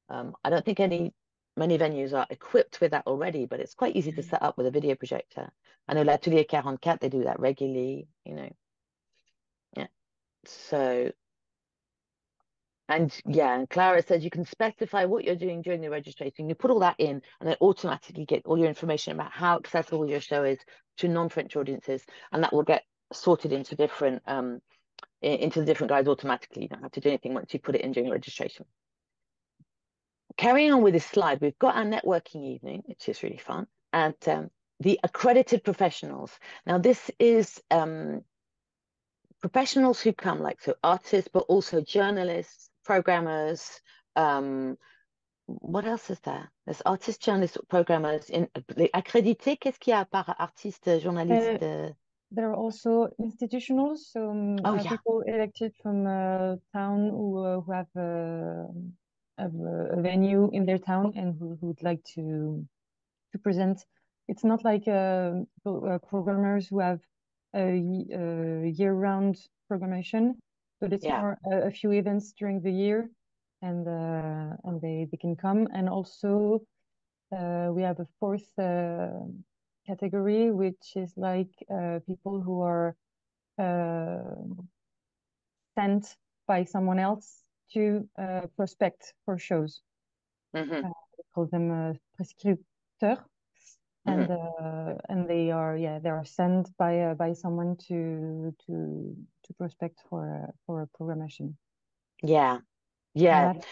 I don't think many venues are equipped with that already, but it's quite easy to set up with a video projector. I know L'Atelier 44, they do that regularly, you know. Yeah. So, and Clara says you can specify what you're doing during the registration. You put all that in and then automatically get all your information about how accessible your show is to non-French audiences, and that will get sorted into different into the different guides automatically. You don't have to do anything once you put it in during registration. Carrying on with this slide, we've got our networking evening, which is really fun. And the accredited professionals. Now, this is professionals who come, like, so artists, but also journalists, programmers. What else is there? There's artists, journalists, programmers. In les accrédités, qu'est-ce qu'il y a par artiste, journaliste? There are also institutionals, so yeah. people elected from a town who have a venue in their town and who would like to present. It's not like programmers who have a year-round programmation, but it's more a few events during the year, and they can come. And also we have a fourth category, which is like people who are sent by someone else to prospect for shows. We call them prescripteurs. And they are sent by someone to prospect for a programmation. Last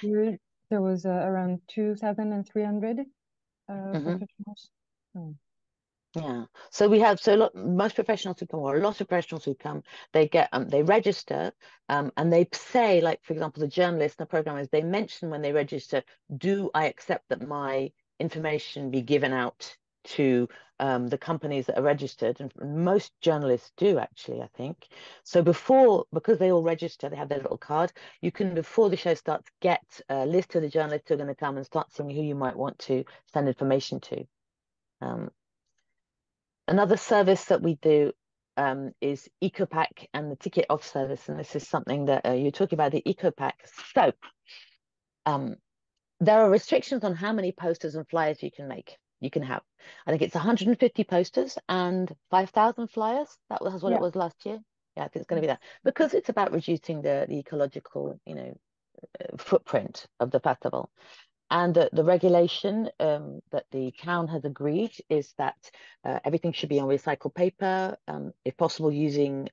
year there was around 2,300 professionals. So we have most professionals who come, or a lot of professionals who come, they get they register, and they say, like, for example, the journalists and the programmers, they mention when they register, do I accept that my information be given out to the companies that are registered? And most journalists do, actually, I think. So because they all register, they have their little card, you can, before the show starts, get a list of the journalists who are going to come and start seeing who you might want to send information to. Another service that we do is EcoPack and the ticket off service. And this is something that you're talking about, the EcoPack. So there are restrictions on how many posters and flyers you can have. I think it's 150 posters and 5,000 flyers. That was what it was last year. Yeah, I think it's going to be that, because it's about reducing the ecological, footprint of the festival. And the regulation that the town has agreed is that everything should be on recycled paper, if possible using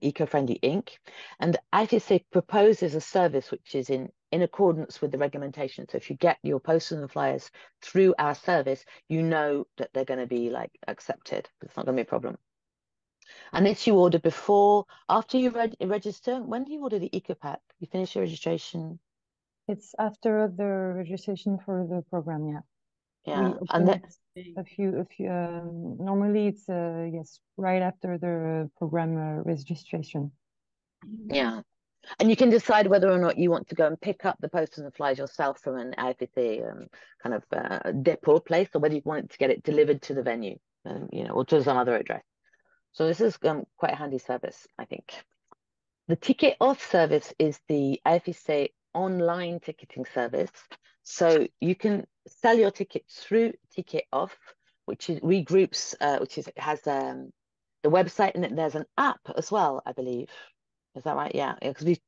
eco-friendly ink. And IFSC proposes a service which is in accordance with the regulation. So if you get your posters and flyers through our service, you know that they're going to be accepted. It's not going to be a problem. And this you order after you register. When do you order the EcoPack? You finish your registration? It's after the registration for the program, and then a few. Normally, it's right after the program registration. And you can decide whether or not you want to go and pick up the posters and flyers yourself from an IFSC kind of depot place, or whether you want to get it delivered to the venue, or to some other address. So this is quite a handy service, I think. The ticket off service is the IFSC online ticketing service. So you can sell your tickets through Ticket Off, which has the website, and there's an app as well, I believe. Is that right? Yeah, because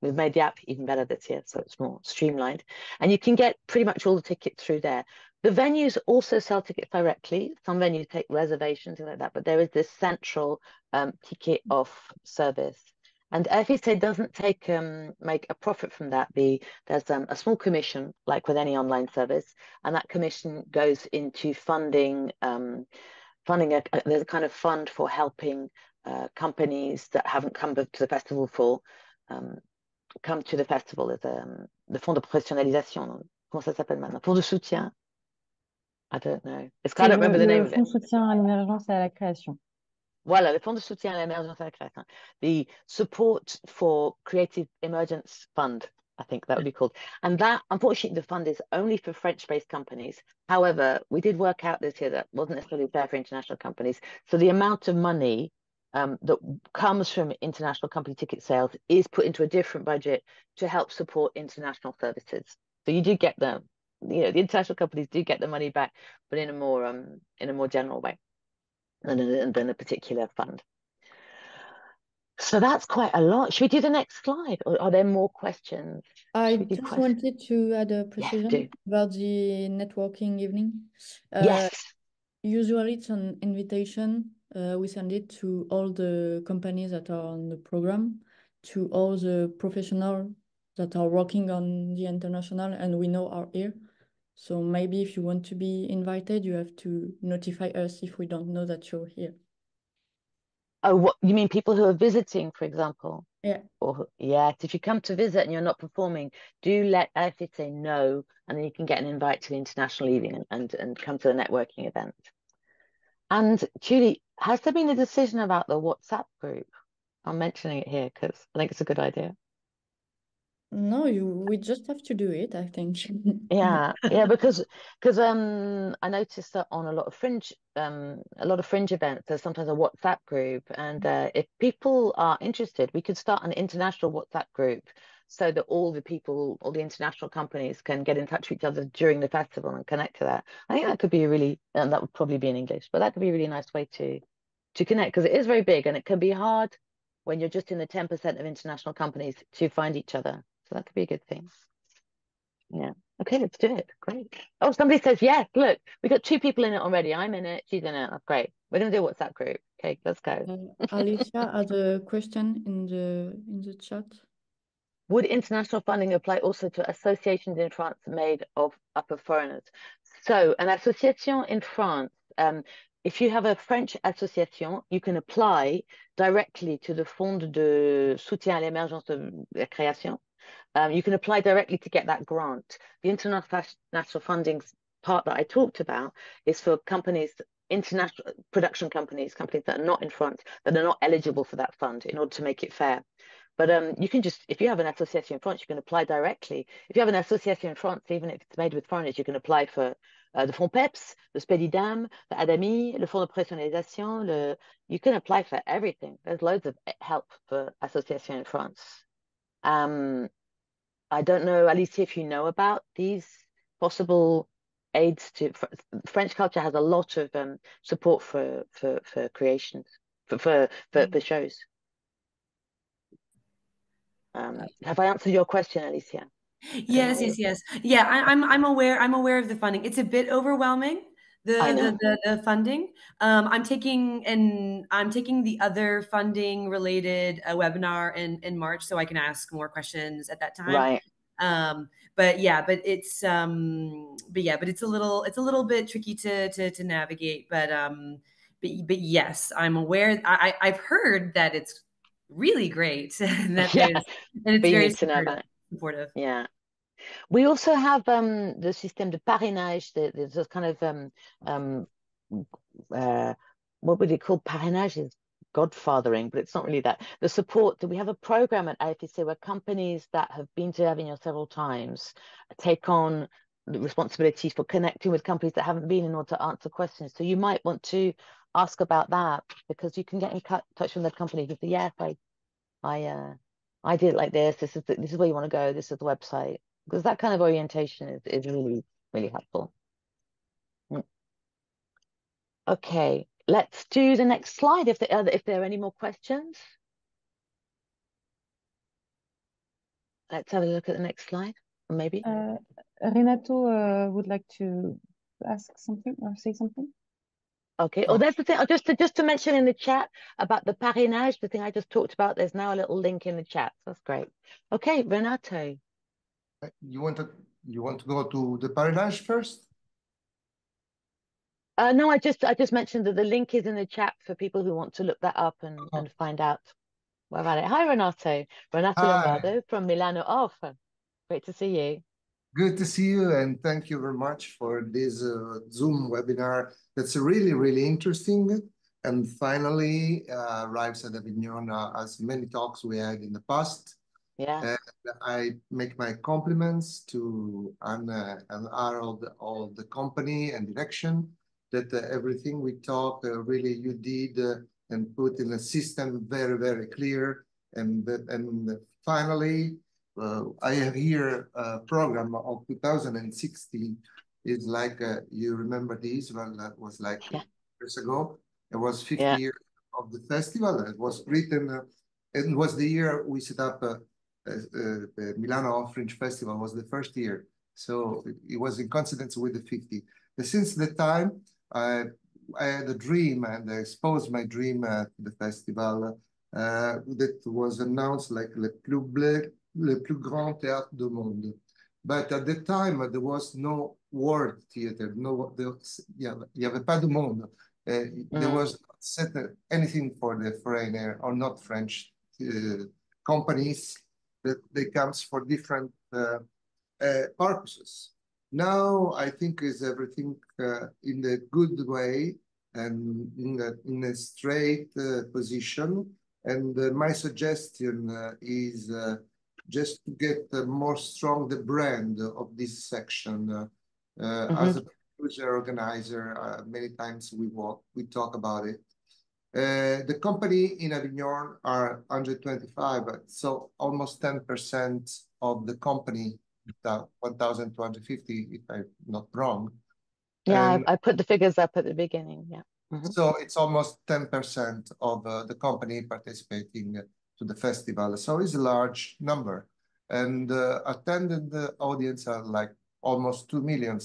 we've made the app even better this year, so it's more streamlined. And you can get pretty much all the tickets through there. The venues also sell tickets directly. Some venues take reservations, things like that, but there is this central Ticket Off service. And FSA doesn't make a profit from that. There's a small commission, like with any online service, and that commission goes into funding. There's a kind of fund for helping companies that haven't come to the festival come to the festival. There's the fonds de professionnalisation. Comment ça s'appelle maintenant? Fonds de soutien. I don't know. I don't remember the name of it. Fonds de soutien à l'émergence et à la création. Voilà, le fonds de soutien à l'émergence et à la création. The support for creative emergence fund, I think that would be called. And that, unfortunately, the fund is only for French-based companies. However, we did work out this year that wasn't necessarily fair for international companies. So the amount of money that comes from international company ticket sales is put into a different budget to help support international services. So you do get the international companies do get the money back, but in a more general way than a particular fund. So that's quite a lot. Should we do the next slide, or are there more questions? I just wanted to add a precision about the networking evening. Yes. Usually it's an invitation. We send it to all the companies that are on the program, to all the professionals that are working on the international and we know are here. So maybe if you want to be invited, you have to notify us if we don't know that you're here. Oh, what you mean people who are visiting, for example? Yeah. Or yes, if you come to visit and you're not performing, do let AFIC know, and then you can get an invite to the international evening and come to the networking event. And Julie, has there been a decision about the WhatsApp group? I'm mentioning it here because I think it's a good idea. No, we just have to do it, I think. Yeah, because I noticed that on a lot of fringe events, there's sometimes a WhatsApp group, and if people are interested, we could start an international WhatsApp group so that all the international companies can get in touch with each other during the festival and connect to that. I think that could be and that would probably be in English, but that could be a really nice way to connect, because it is very big and it can be hard when you're just in the 10% of international companies to find each other. So that could be a good thing. Yeah. Okay, let's do it. Great. Oh, somebody says yes. Look, we got 2 people in it already. I'm in it. She's in it. That's great. We're gonna do a WhatsApp group. Okay, let's go. Alicia had a question in the chat. Would international funding apply also to associations in France made up of foreigners? So an association in France, if you have a French association, you can apply directly to the Fonds de soutien à l'émergence de la création. You can apply directly to get that grant. The international funding part that I talked about is for companies, international production companies that are not in France, that are not eligible for that fund, in order to make it fair. But you can just, if you have an association in France, you can apply directly. If you have an association in France, even if it's made with foreigners, you can apply for the Fonds PEPS, the Spedidam, the ADAMI, le Fonds de Professionnalisation. You can apply for everything. There's loads of help for association in France. I don't know, Alicia, if you know about these possible aids to French culture has a lot of support for creations, for shows. Have I answered your question, Alicia? Yes. Yeah, I'm aware of the funding. It's a bit overwhelming, the funding. I'm taking the other funding related webinar in March, so I can ask more questions at that time. Right. But it's a little bit tricky to navigate. But yes, I'm aware. I've heard that it's really great and that it's very supportive. Yeah. We also have the system de parrainage. There's a kind of what would you call parrainage? Is godfathering, but it's not really that. The support that we have a program at AFIC where companies that have been to Avignon several times take on the responsibilities for connecting with companies that haven't been, in order to answer questions. So you might want to ask about that, because you can get in touch with the company and say, yes, I did it like this. This is where you want to go. This is the website. Because that kind of orientation is really, really helpful. Okay, let's do the next slide if there are any more questions. Let's have a look at the next slide, maybe. Renato would like to ask something or say something. Okay. Oh, that's the thing. Just to mention in the chat about the parrainage, the thing I just talked about. There's now a little link in the chat. That's great. Okay, Renato. You want to go to the parrainage first? No, I just mentioned that the link is in the chat for people who want to look that up and find out more about it. Hi, Renato. Renato Lombardo from Milano Off. Great to see you. Good to see you, and thank you very much for this Zoom webinar. That's really, really interesting, and finally arrives at Avignon as many talks we had in the past. Yeah. And I make my compliments to Anna and Harold of the company and direction, that everything we talk really you did and put in a system very, very clear. And finally, I have here a program of 2016. It's like, you remember this one that was like years ago. It was 50 years of the festival. It was written, it was the year we set up the Milano Fringe Festival was the first year. So it was in coincidence with the 50. But since the time, I had a dream, and I exposed my dream at the festival that was announced like le plus grand théâtre du monde. But at the time, there was no world theater. No, il n'y avait pas de monde. There was anything for the foreigner or not French companies that they comes for different purposes. Now I think is everything in a good way and in a straight position. And my suggestion is just to get more strong the brand of this section. As a producer organizer, many times we talk about it. The company in Avignon are 125, so almost 10% of the company, 1,250, if I'm not wrong. Yeah, I put the figures up at the beginning, yeah. So it's almost 10% of the company participating to the festival. So it's a large number. And attended audience are like almost 2 million.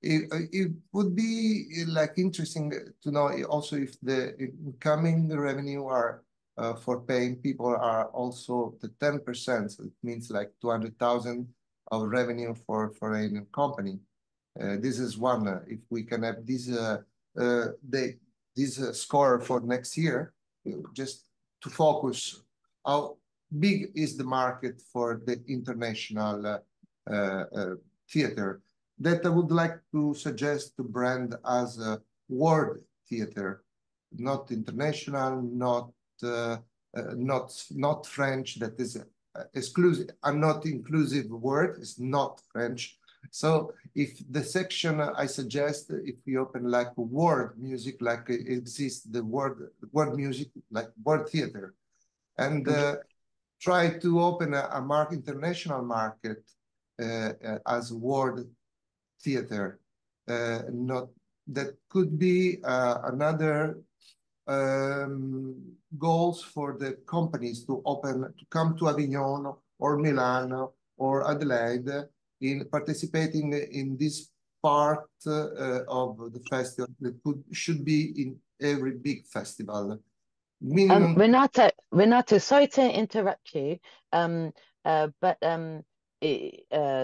It would be like interesting to know also if the incoming revenue are for paying people are also the 10%. So it means like 200,000 of revenue for a company. This is one. If we can have this score for next year, just to focus how big is the market for the international theater, that I would like to suggest to brand as a world theater, not international, not French. That is exclusive. I'm not inclusive word. It's not French. So if the section I suggest, if we open like world music, like exists the world music, like world theater, and try to open a international market as world theater, not that could be another goals for the companies to come to Avignon or Milan or Adelaide in participating in this part of the festival that should be in every big festival. Minimum. Renato, sorry to interrupt you, but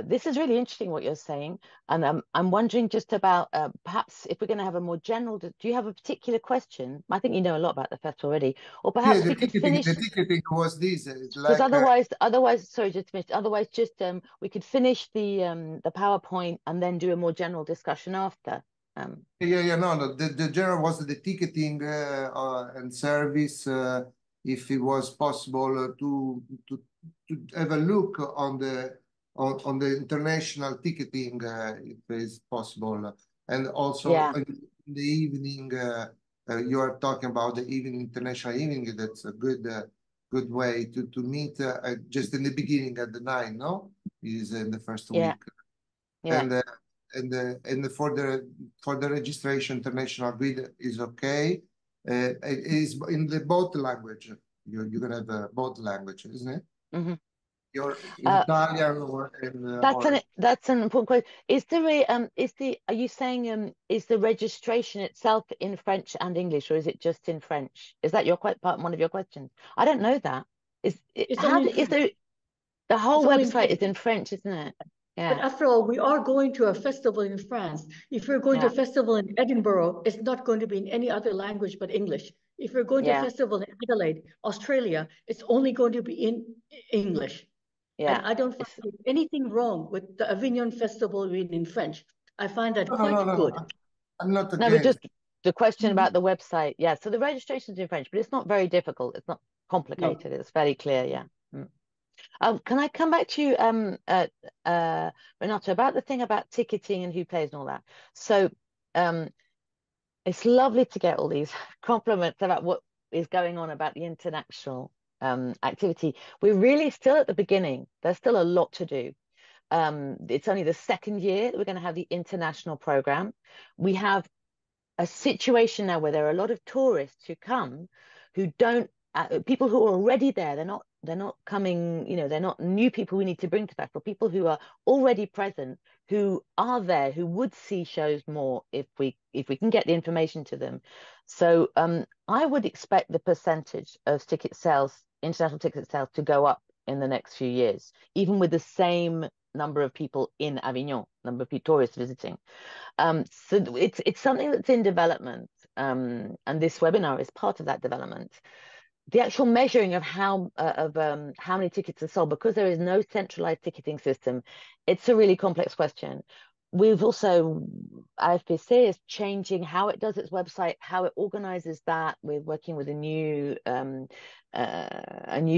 this is really interesting what you're saying, and I'm wondering just about perhaps if we're going to have a more general. Do you have a particular question? I think you know a lot about the festival already, or perhaps we could finish. The ticketing was this, because otherwise, sorry, just to finish. Otherwise, just we could finish the PowerPoint and then do a more general discussion after. No, the general was the ticketing and service. If it was possible to have a look on the international ticketing, if it is possible, and also in the evening. You are talking about the international evening. That's a good way to meet just in the beginning at the 9, no? Is in the first week. Yeah. And for the registration, international bid is okay. It is in the both language. You're gonna have both languages, isn't it? You're in Italian or in. That's an important question. Are you saying is the registration itself in French and English, or is it just in French? Is that one of your questions? I don't know that. The whole website is in French, isn't it? Yeah. But after all, we are going to a festival in France. If we're going to a festival in Edinburgh, it's not going to be in any other language but English. If we're going to a festival in Adelaide, Australia, it's only going to be in English. Yeah. And I don't find anything wrong with the Avignon Festival being in French. I find that quite good. I'm not against. No, but just the question about the website. Yeah, so the registration is in French, but it's not very difficult. It's not complicated. It's fairly clear, yeah. Can I come back to you, Renato, about the thing about ticketing and who pays and all that? So it's lovely to get all these compliments about what is going on about the international activity. We're really still at the beginning. There's still a lot to do. It's only the second year that we're going to have the international program. We have a situation now where there are a lot of tourists who come who don't, people who are already there, they're not coming, they're not new people we need to bring to festival, people who are already present, who are there, who would see shows more if we can get the information to them. So I would expect the percentage of ticket sales, international ticket sales, to go up in the next few years, even with the same number of people in Avignon, number of tourists visiting. So it's something that's in development, and this webinar is part of that development. The actual measuring of how many tickets are sold, because there is no centralized ticketing system, it's a really complex question. We've also, AFPC is changing how it does its website, how it organizes that. We're working with a new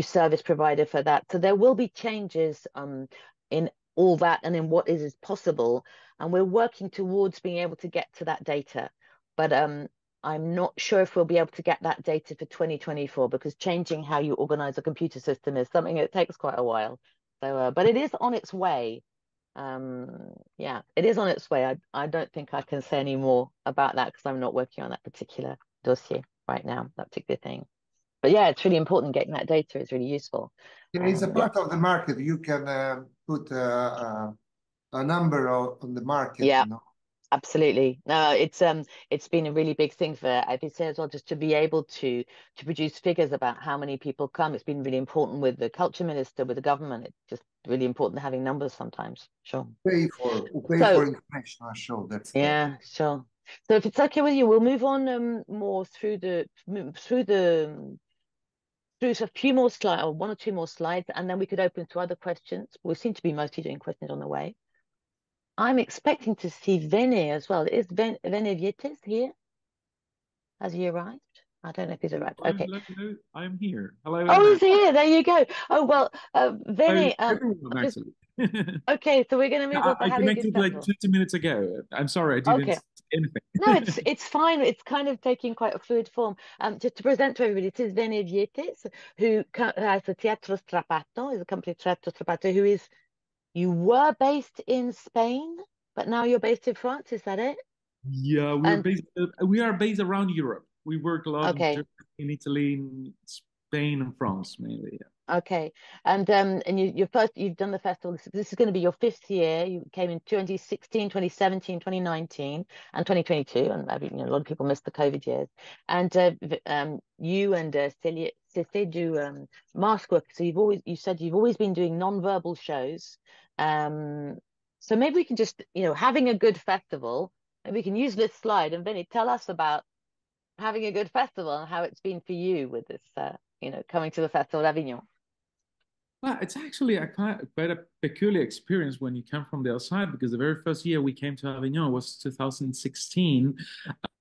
service provider for that. So there will be changes in all that and in what is possible. And we're working towards being able to get to that data. But I'm not sure if we'll be able to get that data for 2024, because changing how you organize a computer system is something that takes quite a while. So, but it is on its way. Yeah, it is on its way. I don't think I can say any more about that because I'm not working on that particular dossier right now, that particular thing. But yeah, it's really important getting that data. It's really useful. Yeah, it's a part of the market. You can put a number on the market. Yeah. You know? Absolutely. No, it's been a really big thing for IPC as well, just to be able to produce figures about how many people come. It's been really important with the culture minister, with the government. It's just really important having numbers sometimes. Sure. Pay for international show. That's yeah, sure. So if it's okay with you, we'll move on more through a few more slides, or one or two more slides, and then we could open to other questions. We seem to be mostly doing questions on the way. I'm expecting to see Venez as well. Is Venez here? Has he arrived? I don't know if he's arrived. Okay. Hello, I'm here. Hello. Oh, he's here. There you go. Oh, well, Venez. Everyone, actually. Okay, so we're going to move on to I having a connected good like 20 minutes ago. I'm sorry, I didn't say anything. No, it's fine. It's kind of taking quite a fluid form. Just to present to everybody, this is Venez, who has a Teatro Strapato, is a company Teatro Strapato, who is, you were based in Spain, but now you're based in France, is that it? Yeah, we are based around Europe. We work a lot in Italy, in Spain, and France mainly. Yeah. Okay, and you've done the festival. This is going to be your 5th year. You came in 2016, 2017, 2019, and 2022. And I mean, a lot of people missed the COVID years. And you and Cécile do mask work. So you said you've always been doing non-verbal shows. So maybe we can just, having a good festival. Maybe we can use this slide, and Vinny, tell us about having a good festival and how it's been for you with this, coming to the Festival Avignon. Well, it's actually quite a peculiar experience when you come from the outside, because the very first year we came to Avignon was 2016,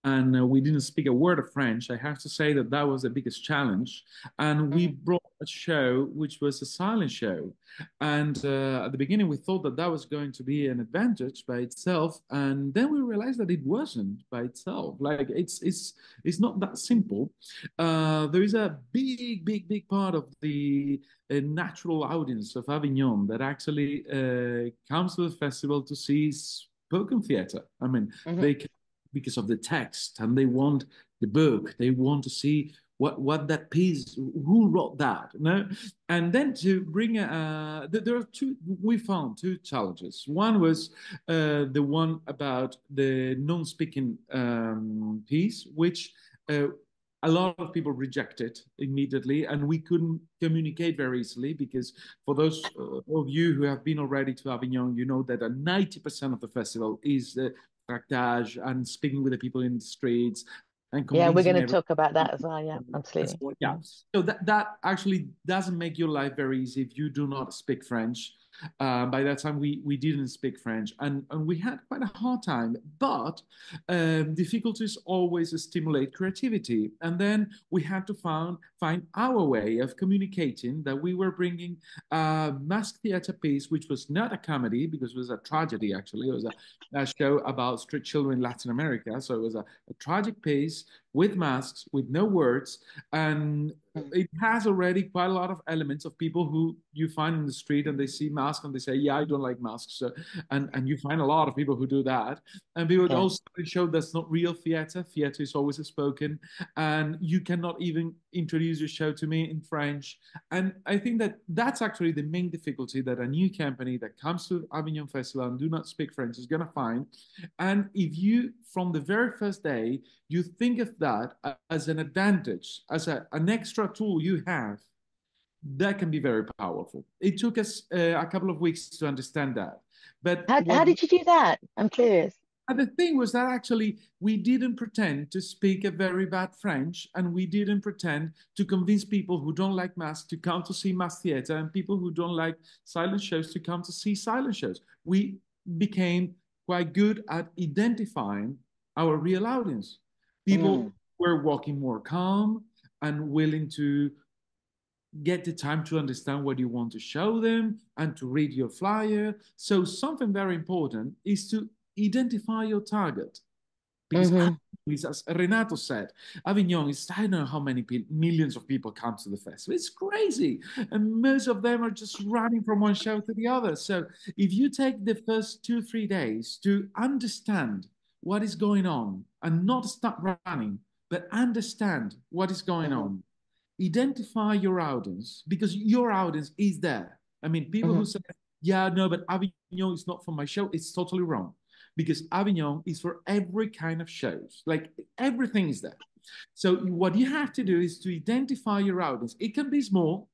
and we didn't speak a word of French. I have to say that was the biggest challenge. And we brought a show which was a silent show. And at the beginning, we thought that was going to be an advantage by itself. And then we realized that it wasn't by itself. Like, it's not that simple. There is a big part of the natural audience of Avignon that actually comes to the festival to see spoken theater. I mean, they come because of the text, and they want the book. They want to see what that piece, who wrote that, And then to bring we found two challenges. One was the one about the non-speaking piece, which a lot of people rejected immediately, and we couldn't communicate very easily, because for those of you who have been already to Avignon, you know that 90% of the festival is partagée and speaking with the people in the streets. And yeah, we're going to talk about that as well. Yeah, absolutely. Yeah, so that actually doesn't make your life very easy if you do not speak French. By that time, we didn't speak French, and we had quite a hard time. But difficulties always stimulate creativity, and then we had to find our way of communicating that we were bringing a masked theater piece, which was not a comedy, because it was a tragedy. Actually, it was a show about street children in Latin America. So it was a tragic piece with masks, with no words, and it has already quite a lot of elements of people who you find in the street, and they see masks and they say, yeah, I don't like masks. So, and you find a lot of people who do that. And we would also show that's not real theater. Theater is always spoken, and you cannot even introduce your show to me in French. And I think that's actually the main difficulty that a new company that comes to Avignon Festival and do not speak French is going to find. And if you, from the very first day, you think of that as an advantage, as an extra tool you have, that can be very powerful. It took us a couple of weeks to understand that. But how did you do that? I'm curious. the thing was that actually we didn't pretend to speak a very bad French, and we didn't pretend to convince people who don't like mass to come to see mass theater, and people who don't like silent shows to come to see silent shows. We became quite good at identifying our real audience. People were walking more calm and willing to get the time to understand what you want to show them and to read your flyer. So something very important is to identify your target. Because as Renato said, Avignon is, I don't know how many millions of people come to the festival. It's crazy. And most of them are just running from one show to the other. So if you take the first 2-3 days to understand what is going on and not start running, but understand what is going on, identify your audience, because your audience is there. I mean, people who say, yeah, no, but Avignon is not for my show, it's totally wrong. Because Avignon is for every kind of shows. Like, everything is there. So what you have to do is to identify your audience. It can be small,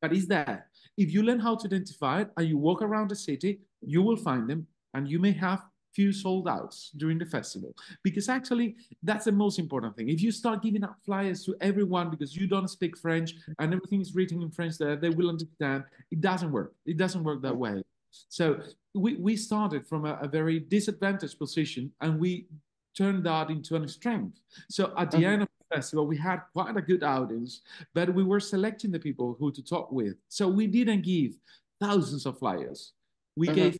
but it's there. If you learn how to identify it and you walk around the city, you will find them, and you may have few sold outs during the festival, because actually that's the most important thing. If you start giving out flyers to everyone because you don't speak French and everything is written in French there, they will understand. It doesn't work. It doesn't work that way. So we started from a very disadvantaged position, and we turned that into a strength. So at the end of the festival, we had quite a good audience, but we were selecting the people who to talk with. So we didn't give thousands of flyers. We gave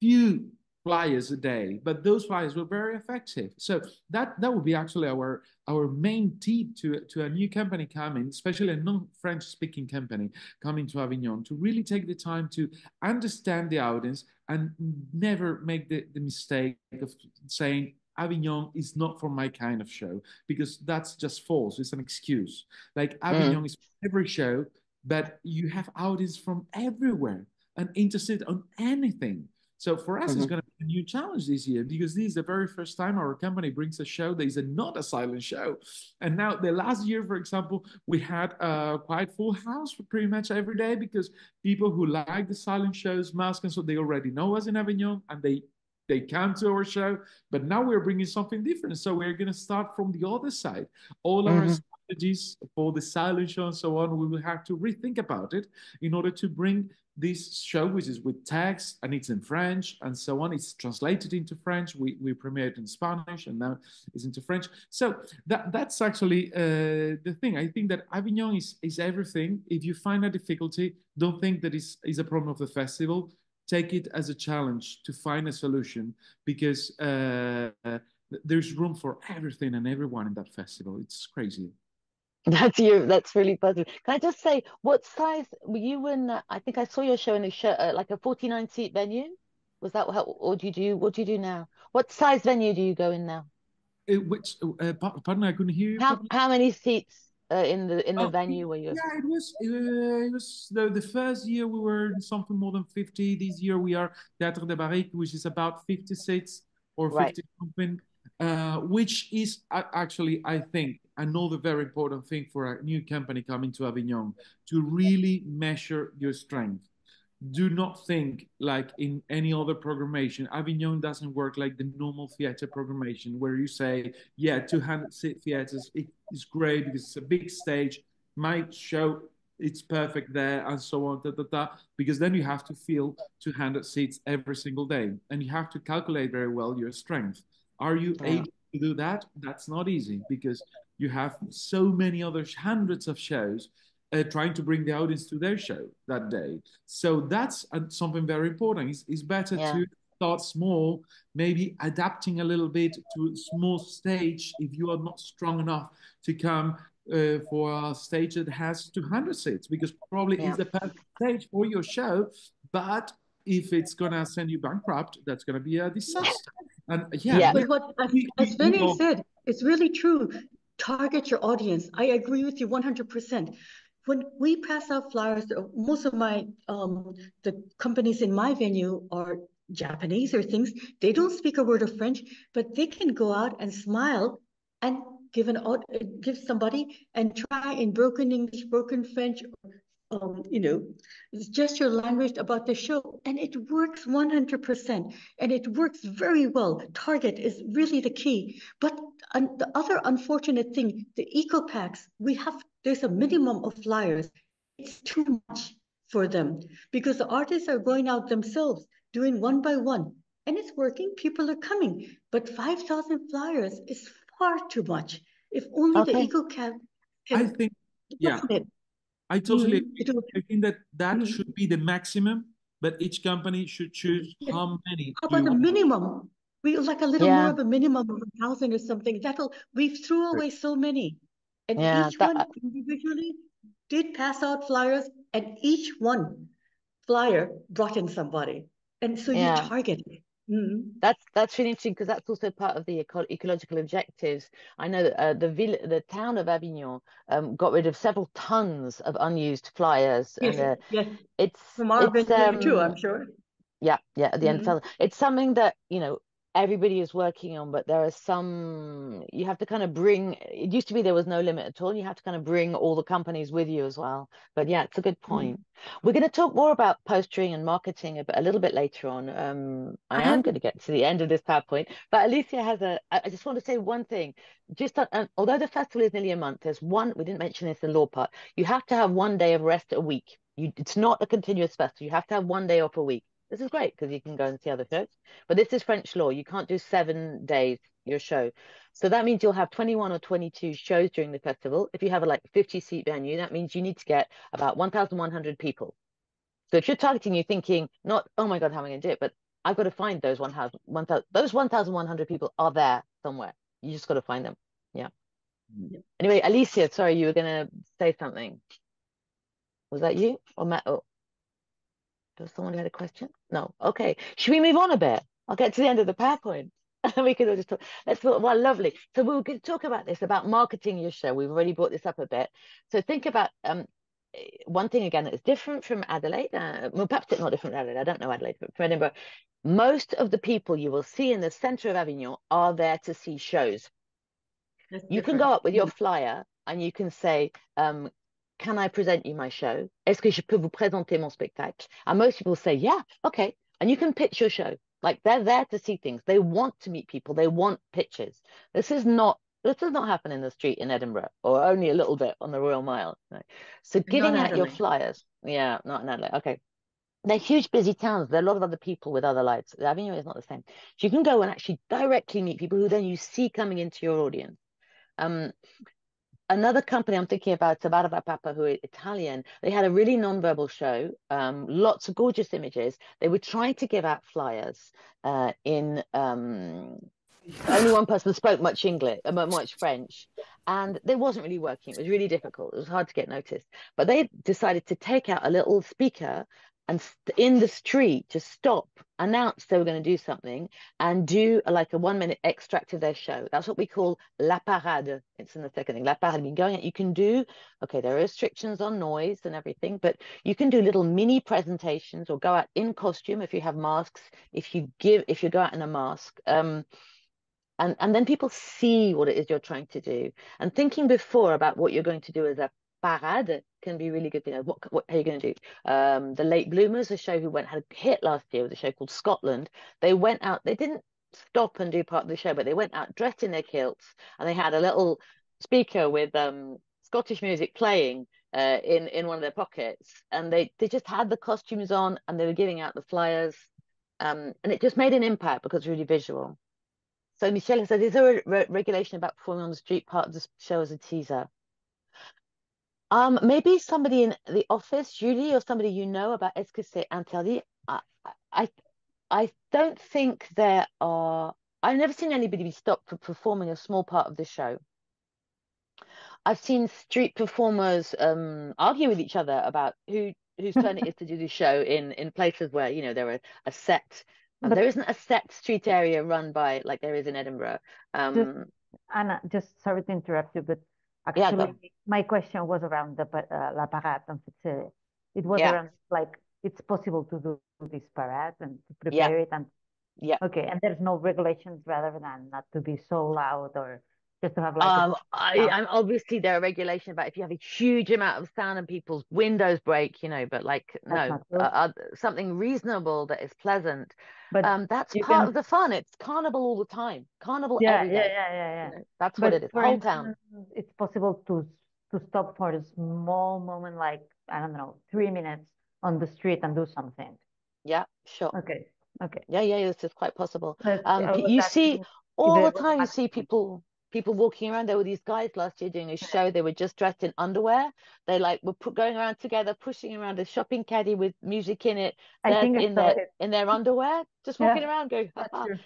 few flyers a day, but those flyers were very effective. So that would be actually our main tip to a new company coming, especially a non-French speaking company coming to Avignon, to really take the time to understand the audience and never make the mistake of saying Avignon is not for my kind of show, because that's just false. It's an excuse. Like, Avignon is for every show, but you have audience from everywhere and interested on anything. So for us, it's going to be a new challenge this year, because this is the very first time our company brings a show that is not a silent show. And now the last year, for example, we had a quite full house for pretty much every day, because people who like the silent shows, mask, and so they already know us in Avignon, and they come to our show. But now we're bringing something different. So we're going to start from the other side. All our strategies for the silent show and so on, we will have to rethink about it in order to bring this show, which is with text and it's in French and so on. It's translated into French. We premiered in Spanish and now it's into French. So that's actually the thing. I think that Avignon is everything. If you find a difficulty, don't think that is a problem of the festival. Take it as a challenge to find a solution, because there's room for everything and everyone in that festival. It's crazy. That's really positive. Can I just say, what size were you in? I think I saw your show in a show, like a 49-seat venue. Was that what do you do now? What size venue do you go in now? Pardon, I couldn't hear you. How many seats in the venue were you? Yeah, it was the first year we were something more than 50. This year we are Théâtre de Barrique, which is about 50 seats or 50 something, which is actually, I think, another very important thing for a new company coming to Avignon, to really measure your strength. Do not think like in any other programmation. Avignon doesn't work like the normal theater programmation, where you say, yeah, 200-seat theaters, it is great because it's a big stage. My show, it's perfect there, and so on, because then you have to fill 200 seats every single day, and you have to calculate very well your strength. Are you able to do that? That's not easy, because you have so many other hundreds of shows trying to bring the audience to their show that day. So that's something very important. It's better to start small, maybe adapting a little bit to a small stage if you are not strong enough to come for a stage that has 200 seats, because probably is the perfect stage for your show. But if it's going to send you bankrupt, that's going to be a disaster. And but what, as Venez said, it's really true. Target your audience. I agree with you 100%. When we pass out flyers, most of my the companies in my venue are Japanese or things. They don't speak a word of French, but they can go out and smile and give somebody and try in broken English, broken French, you know, gesture language about the show, and it works 100%, and it works very well. Target is really the key. But the other unfortunate thing, the eco packs, there's a minimum of flyers. It's too much for them because the artists are going out themselves doing one by one, and it's working. People are coming, but 5,000 flyers is far too much. If only the eco cap I think, yeah. I totally agree. I think that should be the maximum, but each company should choose how many. How about a minimum? We like a little more of a minimum of 1,000 or something. We threw away so many, and each one individually did pass out flyers, and each one flyer brought in somebody, and so you target it. That's really interesting because that's also part of the ecological objectives. I know that the town of Avignon got rid of several tons of unused flyers. Yes, and it's from our venue too, I'm sure. Yeah, at the end. It's something that, you know, everybody is working on, but there are some, you have to kind of bring, it used to be there was no limit at all. You have to kind of bring all the companies with you as well. But yeah, it's a good point. We're going to talk more about posturing and marketing a little bit later on. I am going to get to the end of this PowerPoint, but Alicia has I just want to say one thing. Just although the festival is nearly a month, we didn't mention this in the law part, you have to have one day of rest a week. It's not a continuous festival. You have to have one day off a week. This is great because you can go and see other shows. But this is French law. You can't do 7 days your show. So that means you'll have 21 or 22 shows during the festival. If you have a 50-seat venue, that means you need to get about 1,100 people. So if you're targeting, you're thinking not, oh my God, how am I going to do it? But I've got to find those 1,100 people are there somewhere. You just got to find them. Yeah. Anyway, Alicia, sorry, you were going to say something. Was that you or Matt? Oh. Does someone had a question? No. Okay. Should we move on a bit? I'll get to the end of the PowerPoint. We can all just talk. Let's talk. Well, lovely. So we're going to talk about this, about marketing your show. We've already brought this up a bit. So think about one thing again that is different from Adelaide. Well, perhaps it's not different from Adelaide. I don't know Adelaide, but from Edinburgh, most of the people you will see in the centre of Avignon are there to see shows. You can go up with your flyer and you can say, can I present you my show? Est-ce que je peux vous présenter mon spectacle? And most people say, yeah, okay. And you can pitch your show. Like, they're there to see things. They want to meet people. They want pictures. This does not happen in the street in Edinburgh, or only a little bit on the Royal Mile. Right? So giving out your flyers. Yeah, not in Adelaide. Okay. They're huge, busy towns. There are a lot of other people with other lives. Avignon is not the same. So you can go and actually directly meet people who then you see coming into your audience. Another company I'm thinking about, Tabara Papa, who are Italian, they had a really non-verbal show, lots of gorgeous images. They were trying to give out flyers in only one person spoke much English, much French, and it wasn't really working. It was really difficult. It was hard to get noticed. But they decided to take out a little speaker and in the street just stop, announce they were going to do something, and do a 1-minute extract of their show. That's what we call la parade. It's in the second thing. La parade. You can do, okay, there are restrictions on noise and everything, but you can do little mini presentations or go out in costume if you have masks, if you go out in a mask. And then people see what it is you're trying to do. And thinking before about what you're going to do as a parade can be really good. You know, what are you going to do? The Late Bloomers, a show had a hit last year with a show called Scotland. They went out, they didn't stop and do part of the show, but they went out dressed in their kilts, and they had a little speaker with Scottish music playing in one of their pockets, and they just had the costumes on, and they were giving out the flyers, and it just made an impact because it's really visual. So Michelle has said, is there a regulation about performing on the street part of the show as a teaser? Maybe somebody in the office, Julie, or somebody you know about est-ce que c'est interdit? I don't think there are. I've never seen anybody be stopped for performing a small part of the show. I've seen street performers argue with each other about whose turn it is to do the show in places where, you know, there are a set. There isn't a set street area run by like there is in Edinburgh. Anna, just sorry to interrupt you, but actually my question was around the la parade. It was around it's possible to do this parade and to prepare it, and okay, and there's no regulations rather than not to be so loud or just to have like I'm obviously there are regulations about if you have a huge amount of sound and people's windows break, you know, but like no, something reasonable that is pleasant. But that's you part can, of the fun. It's carnival all the time, carnival yeah, every day. yeah. You know, that's what But it is. for Whole instance, town. it's possible to stop for a small moment, like I don't know, 3 minutes on the street and do something. Yeah, sure. Okay. Yeah, this is quite possible. But I was You see asking all if the it was time. You see maximum. people walking around. There were these guys last year doing a show. They were just dressed in underwear. They like were going around together, pushing around a shopping caddy with music in it. I They're think I saw it. in their underwear, just Yeah, walking around, going, that's haha. true.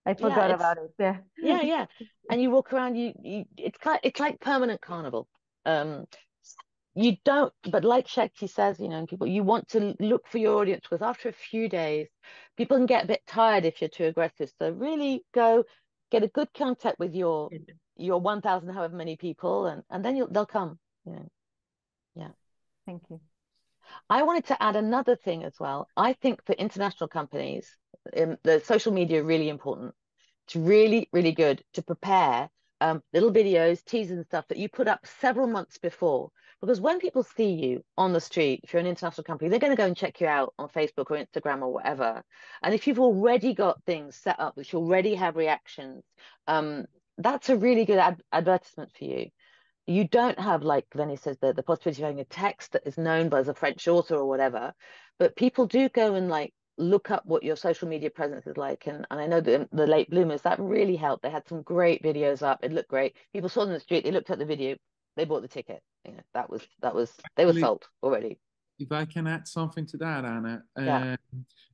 I Yeah, forgot about it. Yeah. yeah. And you walk around. It's like permanent carnival. You don't, but like Shakti says, you know, people, you want to look for your audience because after a few days, people can get a bit tired if you're too aggressive. So really go get a good contact with your 1,000 however many people, and then they'll come. You know, yeah. Thank you. I wanted to add another thing as well. I think for international companies, the social media really important. It's really, really good to prepare little videos, teasers and stuff that you put up several months before. Because when people see you on the street, if you're an international company, they're going to go and check you out on Facebook or Instagram or whatever. And if you've already got things set up, which already have reactions, that's a really good advertisement for you. You don't have, like Venny says, the possibility of having a text that is known by as a French author or whatever, but people do go and like look up what your social media presence is like. And I know the late bloomers, that really helped. They had some great videos up. It looked great. People saw them in the street, they looked at the video, they bought the ticket. You know, they were sold already. If I can add something to that, Anna, Yeah.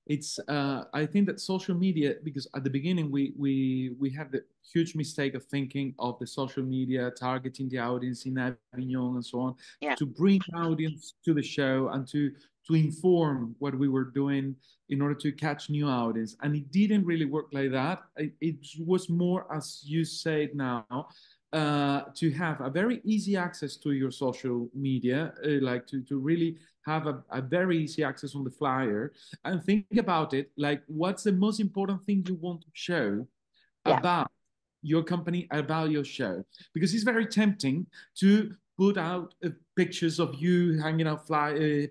it's I think that social media, because at the beginning we had the huge mistake of thinking of the social media targeting the audience in Avignon and so on, to bring audience to the show and to inform what we were doing in order to catch new audience. And it didn't really work like that. It was more, as you said now, to have a very easy access to your social media, like to really have a very easy access on the flyer, and think about it like, what's the most important thing you want to show about your company, about your show? Because it's very tempting to put out pictures of you hanging out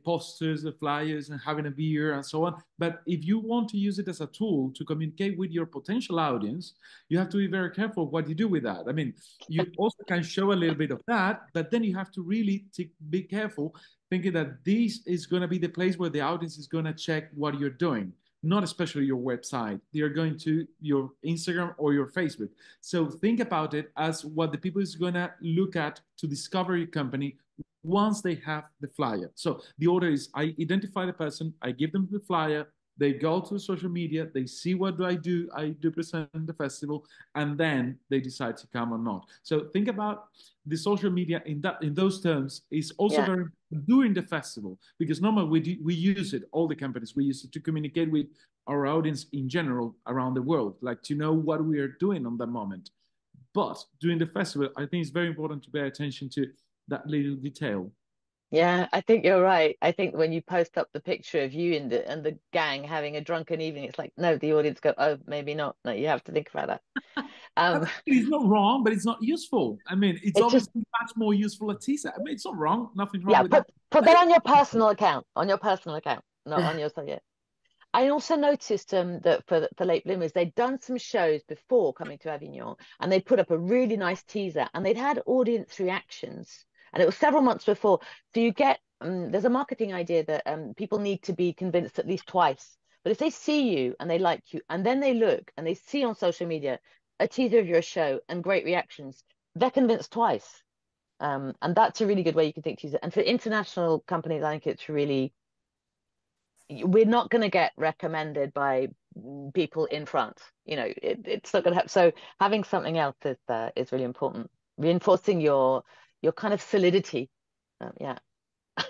posters, flyers, and having a beer and so on. But if you want to use it as a tool to communicate with your potential audience, you have to be very careful what you do with that. I mean, you also can show a little bit of that, but then you have to really be careful, thinking that this is going to be the place where the audience is going to check what you're doing. Not especially your website. They are going to your Instagram or your Facebook. So think about it as what the people is going to look at to discover your company once they have the flyer. So the order is, I identify the person, I give them the flyer, they go to social media, they see what do, I do present the festival, and then they decide to come or not. So think about the social media in those terms is also very during the festival, because normally we use it, all the companies, we use it to communicate with our audience in general around the world, like to know what we are doing on that moment. But during the festival, I think it's very important to pay attention to that little detail. Yeah, I think you're right. I think when you post up the picture of you and the gang having a drunken evening, it's like, no, the audience go, oh, maybe not. No, you have to think about that. It's not wrong, but it's not useful. I mean, it's obviously much more useful a teaser. I mean, it's not wrong. Nothing wrong with that. Put that on your personal account, not on your subject. I also noticed that for late bloomers, they'd done some shows before coming to Avignon, and they'd put up a really nice teaser, and they'd had audience reactions, and it was several months before. So you get there's a marketing idea that people need to be convinced at least twice. But if they see you and they like you, and then they look and they see on social media a teaser of your show and great reactions, they're convinced twice. And that's a really good way you can think teaser. And for international companies, I think it's really, we're not going to get recommended by people in France. You know, it's not going to happen. So having something else is really important. Reinforcing your kind of solidity.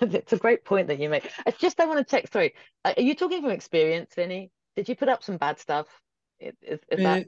It's a great point that you make. It's just, I want to check. Sorry, are you talking from experience, Vinny? Did you put up some bad stuff? Is that...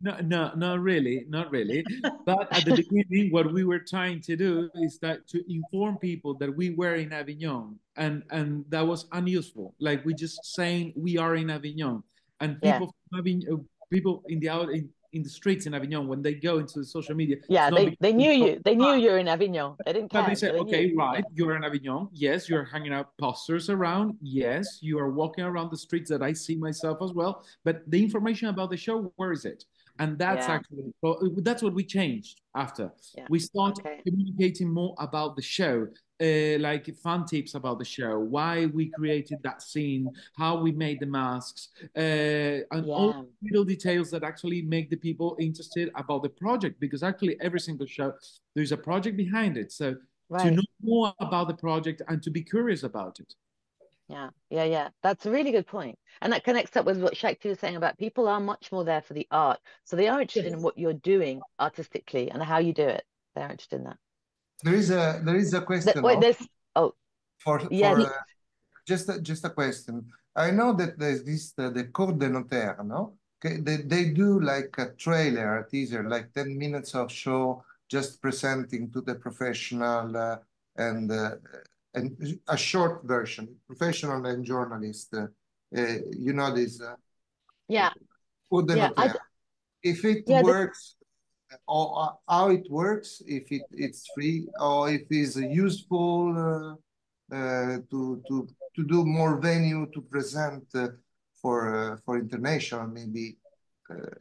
No, not really. But at the beginning, what we were trying to do is that to inform people that we were in Avignon, and that was unuseful. Like we just saying we are in Avignon, and people from Avignon, people in in the streets in Avignon when they go into the social media. Yeah, they knew you. They knew you're in Avignon. They didn't care. But they said, they okay, knew. right, you're in Avignon. Yes, you're hanging out posters around. Yes, you are walking around the streets that I see myself as well. But the information about the show, where is it? And that's actually, that's what we changed after. We start communicating more about the show, like fun tips about the show, why we created that scene, how we made the masks, and all little details that actually make the people interested about the project, because actually every single show, there's a project behind it. So to know more about the project and to be curious about it. Yeah. That's a really good point. And that connects up with what Shakti was saying about people are much more there for the art. So they are interested in what you're doing artistically and how you do it. They're interested in that. There is a question. Just a question. I know that there's this the Code de Notaire, no? Okay, they do like a trailer, a teaser, like 10 minutes of show, just presenting to the professional and a short version, professional and journalist. You know this. Code de Notaire. If it works, or how it works, if it's free, or if it's useful to do more venue to present for international, maybe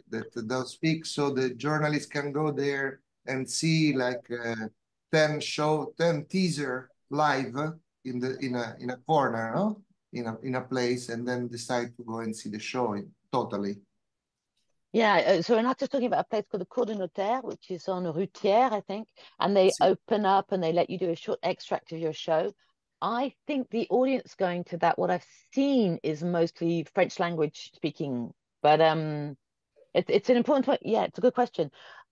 that they'll speak, so the journalists can go there and see like 10 teaser live in a corner, no? in a place, and then decide to go and see the show totally. Yeah, so we're not just talking about a place called the Cour de Notaire, which is on Rue Thiers, I think, and they open up and they let you do a short extract of your show. I think the audience going to that, what I've seen is mostly French language speaking, but it's an important point. Yeah, it's a good question.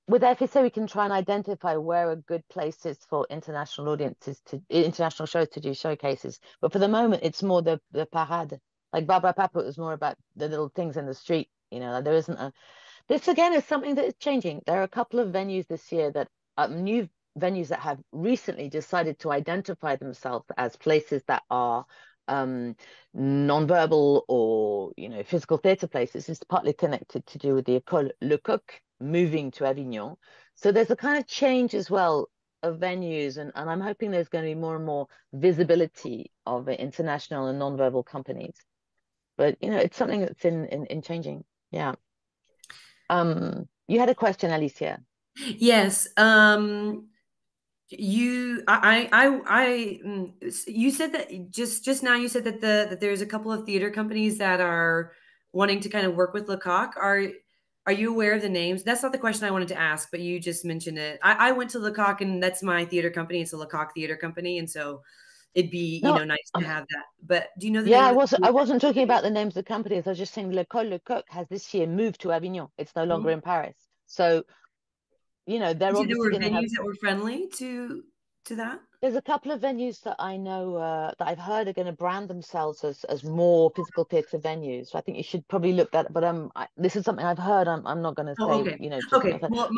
With FSA, we can try and identify where a good place is for international audiences, international shows to do showcases. But for the moment, it's more the parade. Like Barbara Papa was more about the little things in the street. You know, there isn't a. This again is something that is changing. There are a couple of venues this year that are new venues that have recently decided to identify themselves as places that are non-verbal or, you know, physical theatre places. It's partly connected to do with the École Lecoq moving to Avignon. So there's a kind of change as well of venues, and I'm hoping there's going to be more and more visibility of international and non-verbal companies. But, you know, it's something that's in changing. Yeah. You had a question, Alicia. Yes. You said that just now. You said that there's a couple of theater companies that are wanting to kind of work with Lecoq. Are you aware of the names? That's not the question I wanted to ask, but you just mentioned it. I went to Lecoq, and that's my theater company. It's a Lecoq theater company, and so it'd be nice to have that. But do you know the name? I wasn't talking about the names of the companies. I was just saying L'École Lecoq has this year moved to Avignon. It's no longer in Paris. So, you know, they're obviously going to have venues that were friendly to that. There's a couple of venues that I know that I've heard are going to brand themselves as more physical theatre venues. So I think you should probably look that. But this is something I've heard. I'm not going to say, you know. Well,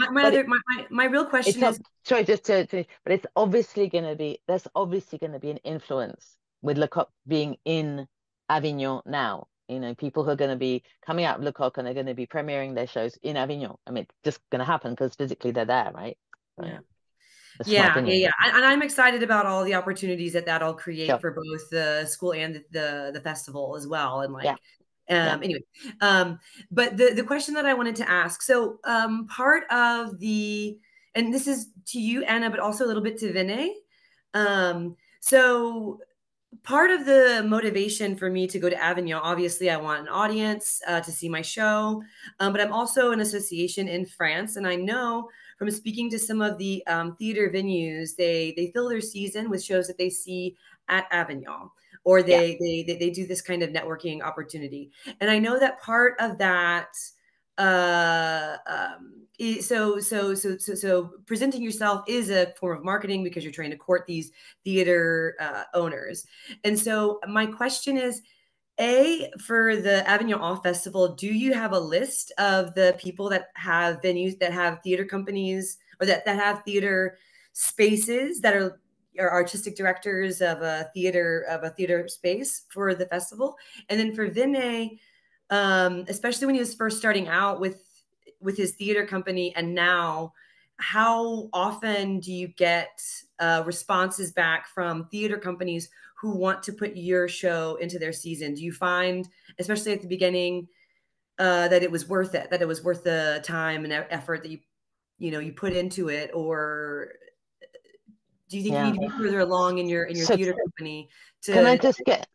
my real question is, sorry, just to but it's obviously going to be, there's obviously going to be an influence with Lecoq being in Avignon now. You know, people who are going to be coming out of Lecoq and they're going to be premiering their shows in Avignon. I mean, it's just going to happen because physically they're there, right? So, yeah. And I'm excited about all the opportunities that'll create for both the school and the festival as well. And anyway, but the question that I wanted to ask, so part of and this is to you, Anna, but also a little bit to Venez. So part of the motivation for me to go to Avignon, obviously I want an audience to see my show, but I'm also an association in France, and I know from speaking to some of the theater venues, they fill their season with shows that they see at Avignon, or they do this kind of networking opportunity. And I know that part of that, so presenting yourself is a form of marketing because you're trying to court these theater owners. And so my question is, for the Avignon Off Festival, do you have a list of the people that have venues, that have theater companies, or that have theater spaces, that are artistic directors of a theater space for the festival? And then for Venez, especially when he was first starting out with with his theater company and now, how often do you get responses back from theater companies who want to put your show into their season? Do you find, especially at the beginning, that it was worth it, that it was worth the time and effort that you put into it? Or do you think you need to be further along in your theater company to... Can I just get,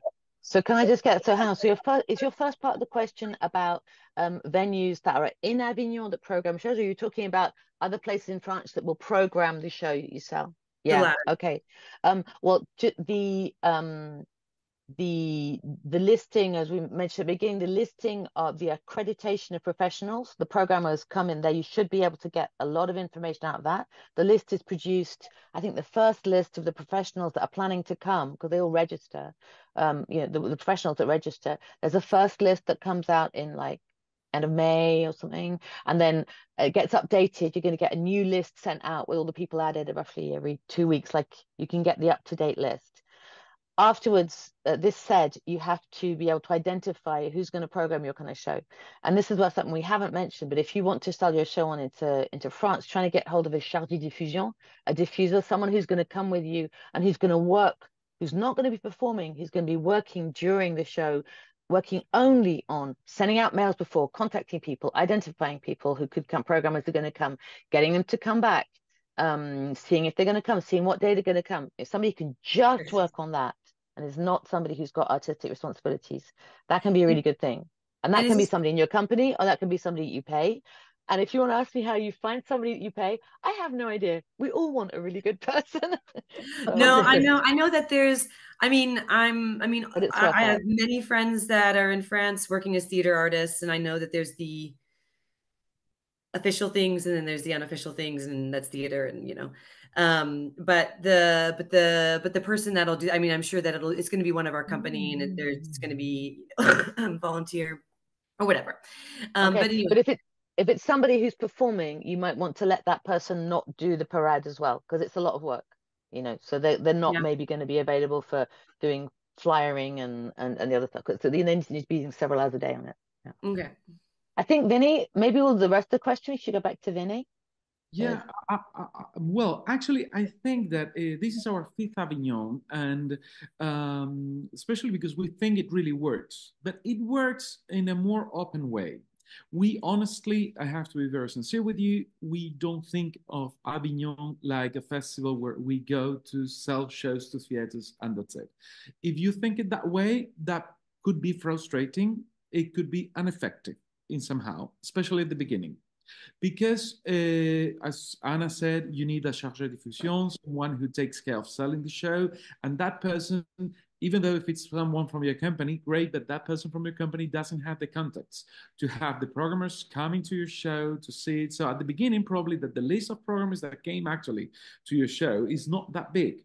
so Hannah, so is your first part of the question about venues that are in Avignon that program shows, or are you talking about other places in France that will program the show you sell? Yeah, okay. Well, the listing, as we mentioned at the beginning, the listing of the accreditation of professionals, the programmers come in there. You should be able to get a lot of information out of that. The list is produced, I think the first list of the professionals that are planning to come, because they all register, the professionals that register, there's a first list that comes out in like end of May or something, and then it gets updated. You're going to get a new list sent out with all the people added roughly every 2 weeks. Like you can get the up-to-date list. Afterwards, this said, you have to be able to identify who's going to program your kind of show. And this is what something we haven't mentioned, but if you want to sell your show on into France, trying to get hold of a chargé de diffusion, a diffuser, someone who's going to come with you and who's going to work, who's not going to be performing, who's going to be working during the show, working only on sending out mails before, contacting people, identifying people who could come, programmers are going to come, getting them to come back, seeing if they're going to come, seeing what day they're going to come. If somebody can just work on that, and is not somebody who's got artistic responsibilities, that can be a really good thing. And that can be somebody in your company, or that can be somebody you pay. And if you want to ask me how you find somebody that you pay, I have no idea. We all want a really good person. No, I know that there's, I have many friends that are in France working as theater artists, and I know that there's the official things and then there's the unofficial things, and that's theater, and but the person that'll do, I'm sure that it's going to be one of our company, and there's going to be volunteer or whatever. But anyway. But if it's somebody who's performing, you might want to let that person not do the parade as well, because it's a lot of work, so they're not maybe going to be available for doing flyering and the other stuff. So they need to be using several hours a day on it. Yeah. Okay. I think Vinny, maybe all the rest of the question, we should go back to Vinny. Yeah, well, actually, I think that this is our 5th Avignon, and especially because we think it really works, but it works in a more open way. We honestly, I have to be very sincere with you, we don't think of Avignon like a festival where we go to sell shows to theaters and that's it. If you think it that way, that could be frustrating. It could be ineffective in somehow, especially at the beginning. Because, as Anna said, you need a chargé de diffusion, someone who takes care of selling the show. And that person, even though if it's someone from your company, great, but that person from your company doesn't have the contacts to have the programmers coming to your show to see it. So at the beginning, probably that the list of programmers that came actually to your show is not that big.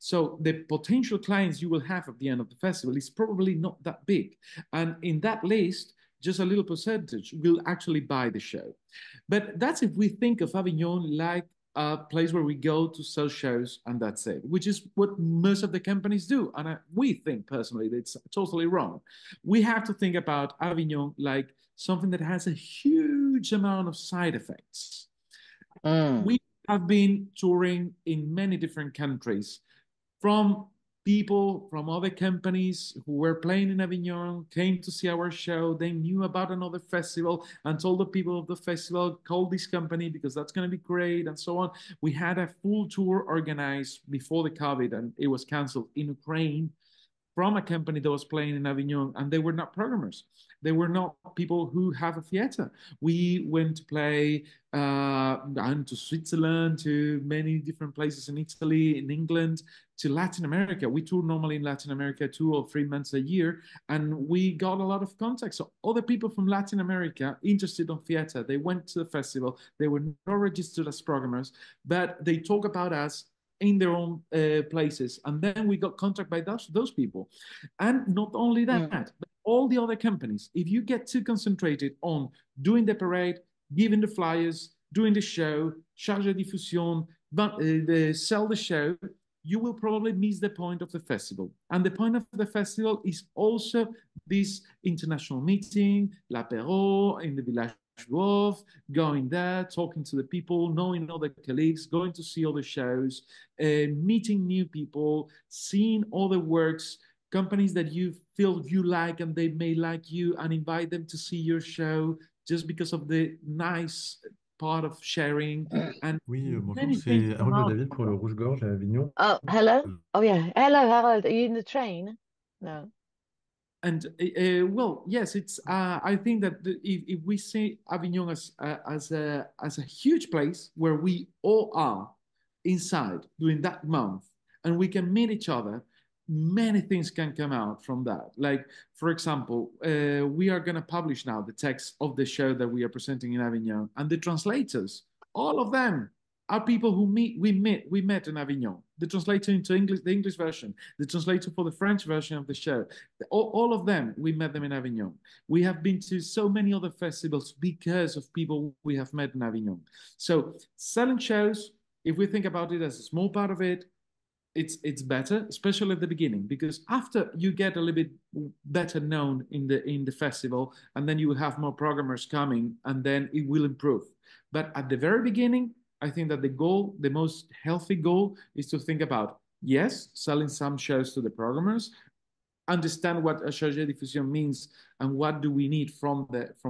So the potential clients you will have at the end of the festival is probably not that big. And in that list, just a little percentage will actually buy the show. But that's if we think of Avignon like a place where we go to sell shows and that's it, which is what most of the companies do. And we think personally that it's totally wrong. We have to think about Avignon like something that has a huge amount of side effects. We have been touring in many different countries, from people from other companies who were playing in Avignon, came to see our show. They knew about another festival and told the people of the festival, call this company because that's going to be great, and so on. We had a full tour organized before the COVID, and it was canceled in Ukraine from a company that was playing in Avignon, and they were not programmers. They were not people who have a theater. We went to play and to Switzerland, to many different places in Italy, in England, to Latin America. We tour normally in Latin America 2 or 3 months a year, and we got a lot of contacts. So other people from Latin America interested in theater, they went to the festival. They were not registered as programmers, but they talk about us in their own places, and then we got contact by those people. And not only that, but all the other companies, if you get too concentrated on doing the parade, giving the flyers, doing the show, chargé de diffusion, sell the show, you will probably miss the point of the festival. And the point of the festival is also this international meeting, l'apéro in the village you off, going there, talking to the people, knowing other colleagues, going to see other shows, meeting new people, seeing other works, companies that you feel you like and they may like you, and invite them to see your show just because of the nice part of sharing. And Oui, bonjour, many things c'est come Harold out David from pour le that. Rouge-Gorge à Avignon. Oh, hello. Oh, yeah. Hello, Harold. Are you in the train? No. And well, yes, it's. I think that if we see Avignon as a huge place where we all are inside during that month, and we can meet each other, many things can come out from that. Like, for example, we are going to publish now the text of the show that we are presenting in Avignon, and the translators, all of them are people who we met in Avignon. The translator into English, the English version, the translator for the French version of the show, all of them, we met them in Avignon. We have been to so many other festivals because of people we have met in Avignon. So selling shows, if we think about it as a small part of it, it's better, especially at the beginning, because after you get a little bit better known in the festival, and then you will have more programmers coming, and then it will improve. But at the very beginning, I think that the goal, the most healthy goal, is to think about, yes, selling some shows to the programmers, understand what a chargé de diffusion means and what do we need from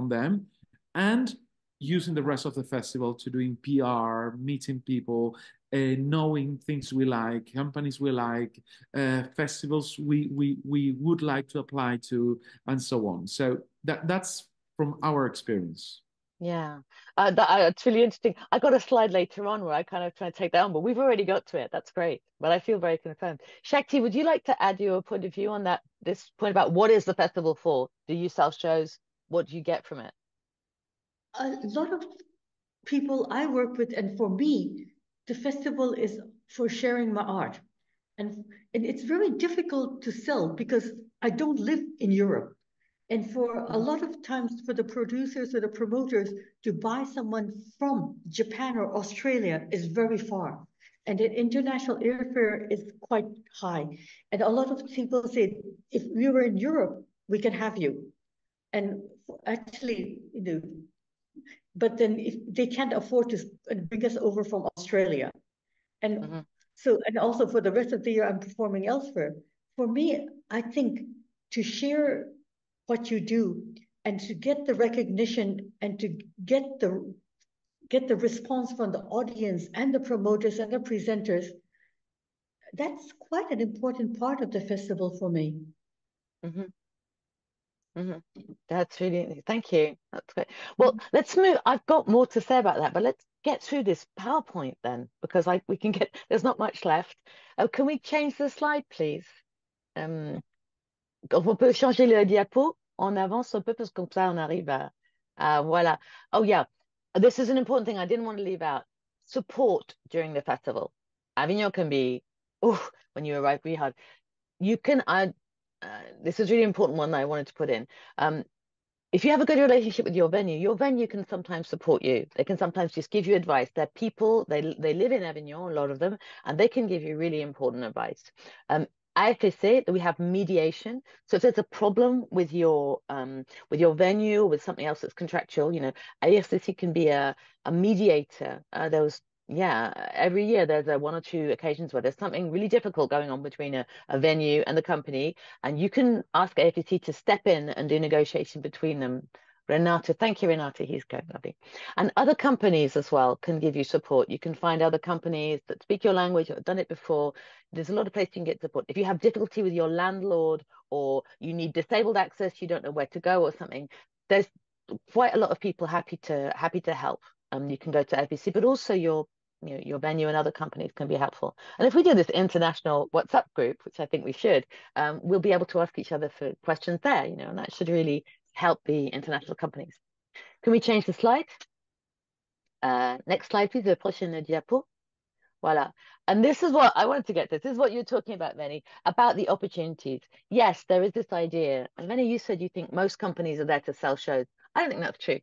them, and using the rest of the festival to doing PR, meeting people, knowing things we like, companies we like, festivals we would like to apply to, and so on. So that's from our experience. Yeah, it's really interesting. I got a slide later on where I kind of try to take that on, but we've already got to it. That's great. But I feel very confirmed. Shakti, would you like to add your point of view on that? This point about what is the festival for? Do you sell shows? What do you get from it? A lot of people I work with, and for me, the festival is for sharing my art. And it's very difficult to sell because I don't live in Europe. And for a lot of times for the producers or the promoters to buy someone from Japan or Australia is very far. And the international airfare is quite high. And a lot of people say, if we were in Europe, we can have you. And actually, but then if they can't afford to bring us over from Australia. And so, and also for the rest of the year, I'm performing elsewhere. For me, I think to share what you do and to get the recognition and to get the response from the audience and the promoters and the presenters, that's quite an important part of the festival for me. That's really, thank you. That's great. Well, let's move. I've got more to say about that, but let's get through this PowerPoint then, because we can get, there's not much left. Can we change the slide, please? On peut changer le diapo. On avance un peu parce que comme ça on arrive à voilà. Oh yeah, this is an important thing I didn't want to leave out. Support during the festival. Avignon can be, when you arrive really hard. You can, this is really important one that I wanted to put in. If you have a good relationship with your venue can sometimes support you. They can sometimes just give you advice. They're people, they live in Avignon, a lot of them, and they can give you really important advice. AFC, we have mediation. So if there's a problem with your venue or with something else that's contractual, AFC can be a mediator. Every year there's one or two occasions where there's something really difficult going on between a venue and the company, and you can ask AFC to step in and do negotiation between them. Renata, thank you, Renata. He's going lovely. And other companies as well can give you support. You can find other companies that speak your language or have done it before. There's a lot of places you can get support. If you have difficulty with your landlord or you need disabled access, you don't know where to go or something, there's quite a lot of people happy to help. You can go to APC, but also your venue and other companies can be helpful. And if we do this international WhatsApp group, which I think we should, we'll be able to ask each other for questions there, and that should really help the international companies. Can we change the slide? Next slide, please, the prochaine diapo. Voila. And this is what I wanted to get to. This is what you're talking about, Venny, about the opportunities. Yes, there is this idea. And Venny, you said you think most companies are there to sell shows. I don't think that's true.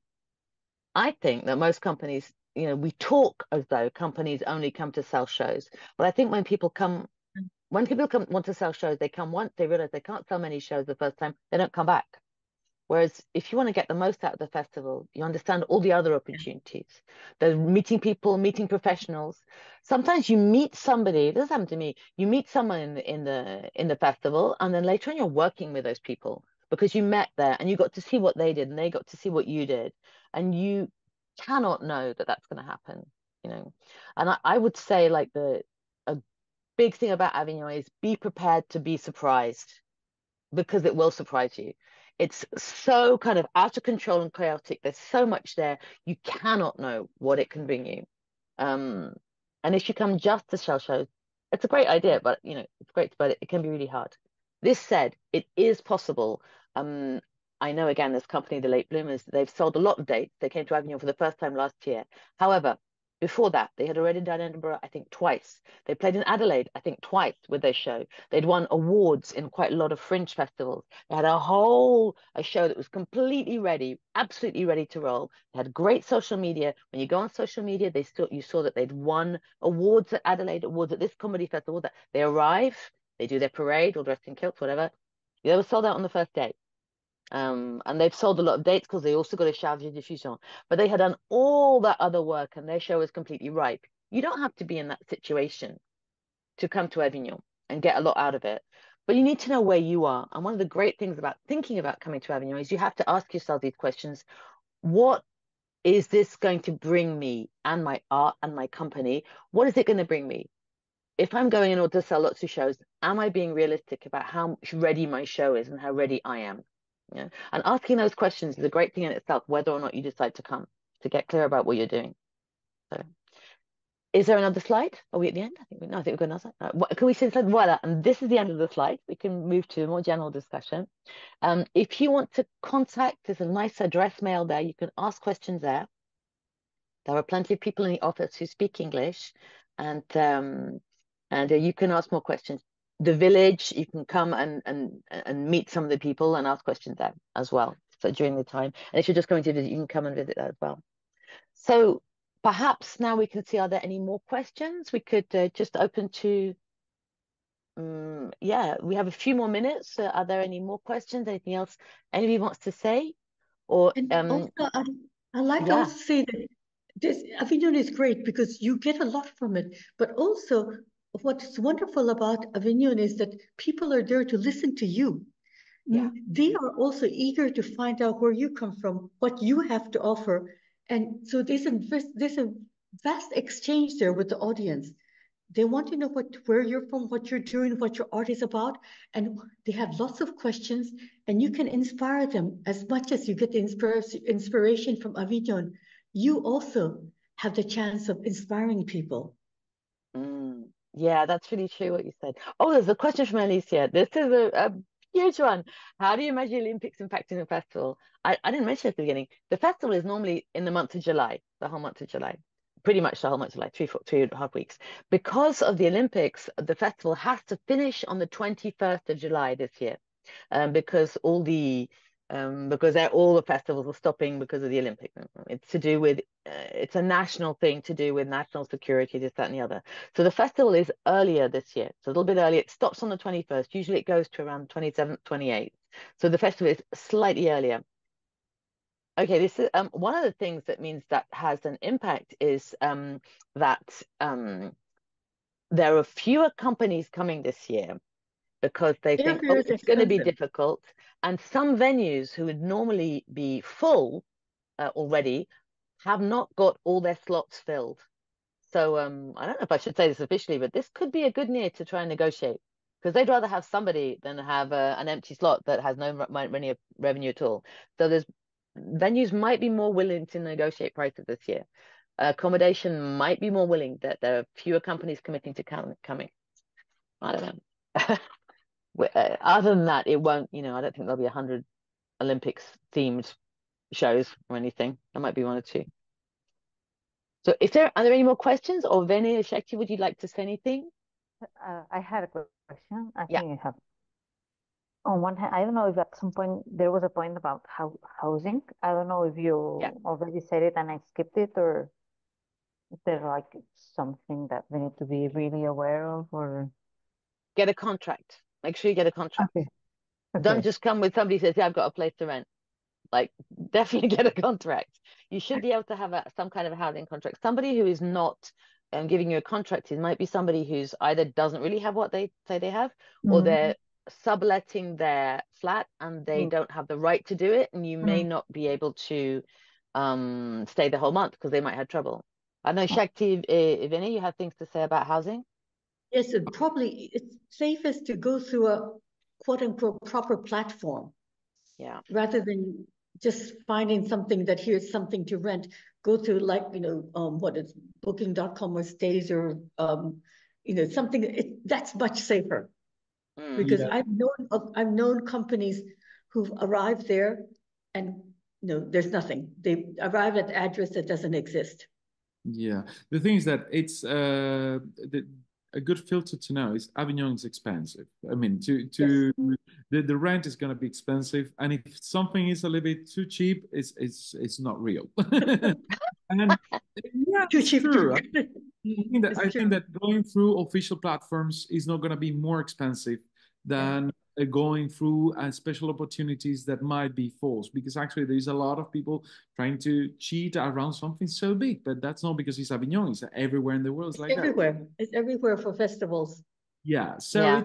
I think that most companies, we talk as though companies only come to sell shows. But I think when people want to sell shows, they come once, they realize they can't sell many shows the first time, they don't come back. Whereas if you want to get the most out of the festival, you understand all the other opportunities. The meeting people, meeting professionals. Sometimes you meet somebody, this happened to me, you meet someone in the festival, and then later on you're working with those people because you met there and you got to see what they did and they got to see what you did. And you cannot know that that's going to happen, you know. And I would say like a big thing about Avignon is be prepared to be surprised, because it will surprise you. It's so kind of out of control and chaotic. There's so much there. You cannot know what it can bring you. And if you come just to shell shows, it's a great idea, but you know, it's great, but it can be really hard. This said, it is possible. I know again, this company, the Late Bloomers, they've sold a lot of dates. They came to Avignon for the first time last year. However, before that, they had already done Edinburgh, I think, twice. They played in Adelaide, I think, twice with their show. They'd won awards in quite a lot of fringe festivals. They had a show that was completely ready, absolutely ready to roll. They had great social media. When you go on social media, you saw that they'd won awards at Adelaide, awards at this comedy festival. That they arrive, they do their parade, all dressed in kilts, whatever. They were sold out on the first day. And they've sold a lot of dates because they also got a charge de diffusion. But they had done all that other work and their show was completely ripe. You don't have to be in that situation to come to Avignon and get a lot out of it. But you need to know where you are. And one of the great things about thinking about coming to Avignon is you have to ask yourself these questions. What is this going to bring me and my art and my company? What is it going to bring me? If I'm going in order to sell lots of shows, am I being realistic about how ready my show is and how ready I am? Yeah. And asking those questions is a great thing in itself, whether or not you decide to come, to get clear about what you're doing. So, is there another slide? Are we at the end? I think we've got another slide. Can we see the slide? Voila. And this is the end of the slide. We can move to a more general discussion. If you want to contact, there's a nice address mail there. You can ask questions there. There are plenty of people in the office who speak English, and you can ask more questions. The village, you can come and meet some of the people and ask questions there as well. So during the time, and if you're just going to visit, you can come and visit that as well. So perhaps now we can see, are there any more questions? We could just open to, yeah, we have a few more minutes. Are there any more questions? Anything else anybody wants to say? Or also, I'd like to also say that this Avignon is great because you get a lot from it, but also what's wonderful about Avignon is that people are there to listen to you. Yeah. They are also eager to find out where you come from, what you have to offer. And so there's a vast exchange there with the audience. They want to know where you're from, what you're doing, what your art is about. And they have lots of questions, and you can inspire them as much as you get the inspiration from Avignon. You also have the chance of inspiring people. Yeah, that's really true what you said. Oh, there's a question from Alicia. This is a huge one. How do you measure Olympics impacting the festival? I didn't mention at the beginning. The festival is normally in the month of July, the whole month of July. Pretty much the whole month of July, 3.5 weeks. Because of the Olympics, the festival has to finish on the 21st of July this year. Because all the festivals are stopping because of the Olympics. It's to do with, it's a national thing to do with national security, this, that, and the other. So the festival is earlier this year. So a little bit earlier. It stops on the 21st. Usually it goes to around 27th, 28th. So the festival is slightly earlier. Okay, this is one of the things that means that has an impact is that there are fewer companies coming this year because they think, oh, it's going to be difficult. And some venues who would normally be full already have not got all their slots filled. So I don't know if I should say this officially, but this could be a good year to try and negotiate, because they'd rather have somebody than have an empty slot that has no revenue at all. So there's venues might be more willing to negotiate prices this year. Accommodation might be more willing, that there are fewer companies committing to coming. I don't know. Other than that, it won't, I don't think there'll be 100 Olympics themed shows or anything. There might be one or two. So are there any more questions? Or Venez or Shakti, would you like to say anything? I had a question. I think you have. On one hand, I don't know if at some point there was a point about housing. I don't know if you already said it and I skipped it, or is there like something that we need to be really aware of, or get a contract. Make sure you get a contract. Okay. Don't just come with somebody who says, yeah, I've got a place to rent. like definitely get a contract. You should be able to have some kind of a housing contract. Somebody who is not giving you a contract, it might be somebody who's either doesn't really have what they say they have, or they're subletting their flat and they don't have the right to do it, and you may not be able to stay the whole month because they might have trouble. I know, Shakti, Vinny, you have things to say about housing? Yes, probably it's safest to go through a quote-unquote proper platform. Yeah. Rather than just finding something that here's something to rent, go through like, what is booking.com or stays or, something that's much safer. Because I've known companies who've arrived there and, there's nothing. They arrive at the address that doesn't exist. Yeah. The thing is that it's a good filter to know is Avignon is expensive. I mean, the rent is going to be expensive, and if something is a little bit too cheap, it's not real. And yeah, too it's cheap. true. I think that going through official platforms is not going to be more expensive than going through special opportunities that might be false, because actually there's a lot of people trying to cheat around something so big, but that's not because it's Avignon, it's everywhere in the world. It's like everywhere. that. It's everywhere for festivals. Yeah, so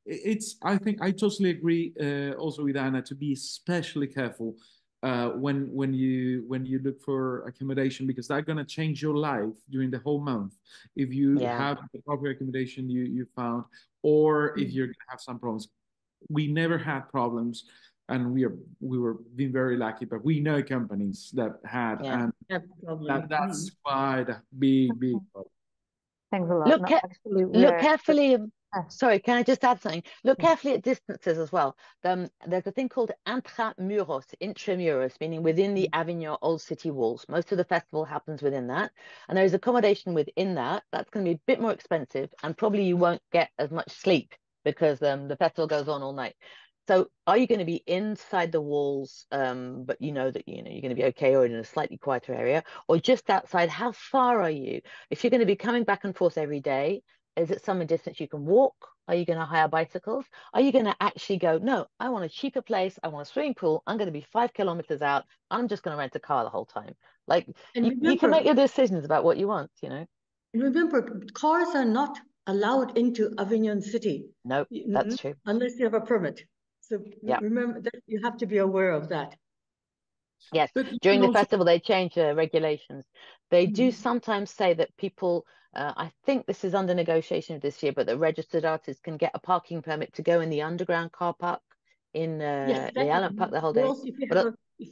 it's I think I totally agree also with Anna to be especially careful when you look for accommodation, because that's going to change your life during the whole month if you have the proper accommodation you found, or if you're going to have some problems. We never had problems, and we were being very lucky, but we know companies that had, and that's quite a big problem. Thanks a lot. Look carefully. Sorry, can I just add something? Look carefully at distances as well. There's a thing called intramuros, meaning within the Avignon Old City walls. Most of the festival happens within that. And there is accommodation within that. That's going to be a bit more expensive, and probably you won't get as much sleep because the festival goes on all night. So are you going to be inside the walls, but you know that you're going to be okay, or in a slightly quieter area, or just outside? How far are you? If you're going to be coming back and forth every day, is it some distance you can walk? Are you going to hire bicycles? Are you going to actually go, no, I want a cheaper place, I want a swimming pool, I'm going to be 5 kilometers out, I'm just going to rent a car the whole time? Like, you can make your decisions about what you want, And remember, cars are not allowed into Avignon City. No, that's true. Unless you have a permit. So remember that you have to be aware of that. Yes, during the festival, they change the regulations. They do sometimes say that people, I think this is under negotiation this year, but the registered artists can get a parking permit to go in the underground car park in the Island Park the whole day. Also, if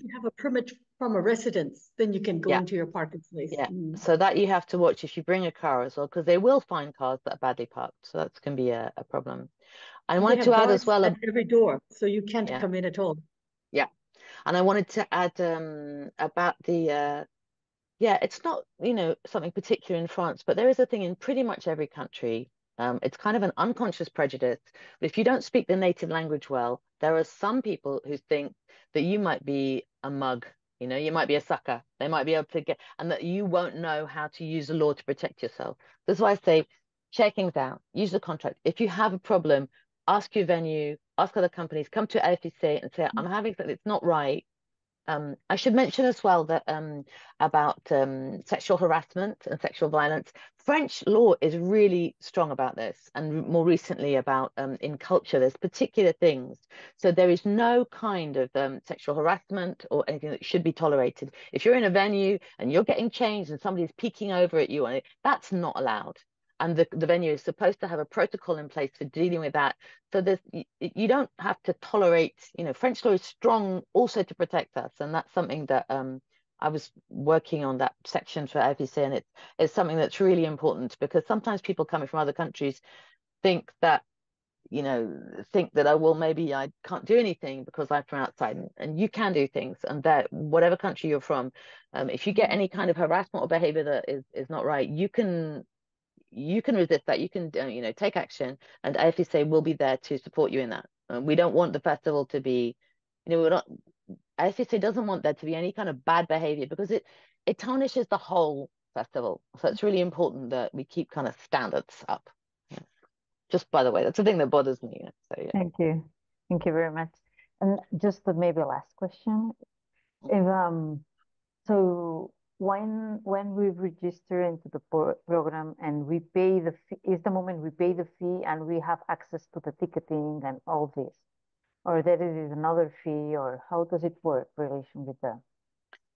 you have a permit from a residence, then you can go into your parking space. Yeah, so that you have to watch if you bring a car as well, because they will find cars that are badly parked. So that's going to be a problem. I wanted to add as well at every door, so you can't come in at all. Yeah, and I wanted to add about the it's not something particular in France, but there is a thing in pretty much every country. It's kind of an unconscious prejudice, but if you don't speak the native language well, there are some people who think that you might be a mug. You might be a sucker. They might be able to get, and that you won't know how to use the law to protect yourself. That's why I say, check things out, use the contract. If you have a problem, ask your venue, ask other companies, come to AFIC and say, I'm having something that's not right. I should mention as well that about sexual harassment and sexual violence, French law is really strong about this, and more recently about in culture, there's particular things. So there is no kind of sexual harassment or anything that should be tolerated. If you're in a venue and you're getting changed and somebody's peeking over at you, that's not allowed. And the venue is supposed to have a protocol in place for dealing with that. So you don't have to tolerate, French law is strong also to protect us. And that's something that I was working on that section for AFIC, and it's something that's really important, because sometimes people coming from other countries think that, oh, well, maybe I can't do anything because I'm from outside, and you can do things. And that whatever country you're from, if you get any kind of harassment or behavior that is not right, you can resist that. You can take action, and AFIC will be there to support you in that. We don't want the festival to be, AFIC doesn't want there to be any kind of bad behavior, because it tarnishes the whole festival. So it's really important that we keep kind of standards up. Just by the way, that's the thing that bothers me. So, Thank you very much. And just maybe last question. If so when we register into the program and we pay the fee, is the moment we pay the fee and we have access to the ticketing and all this, or there is another fee, or how does it work relation with that?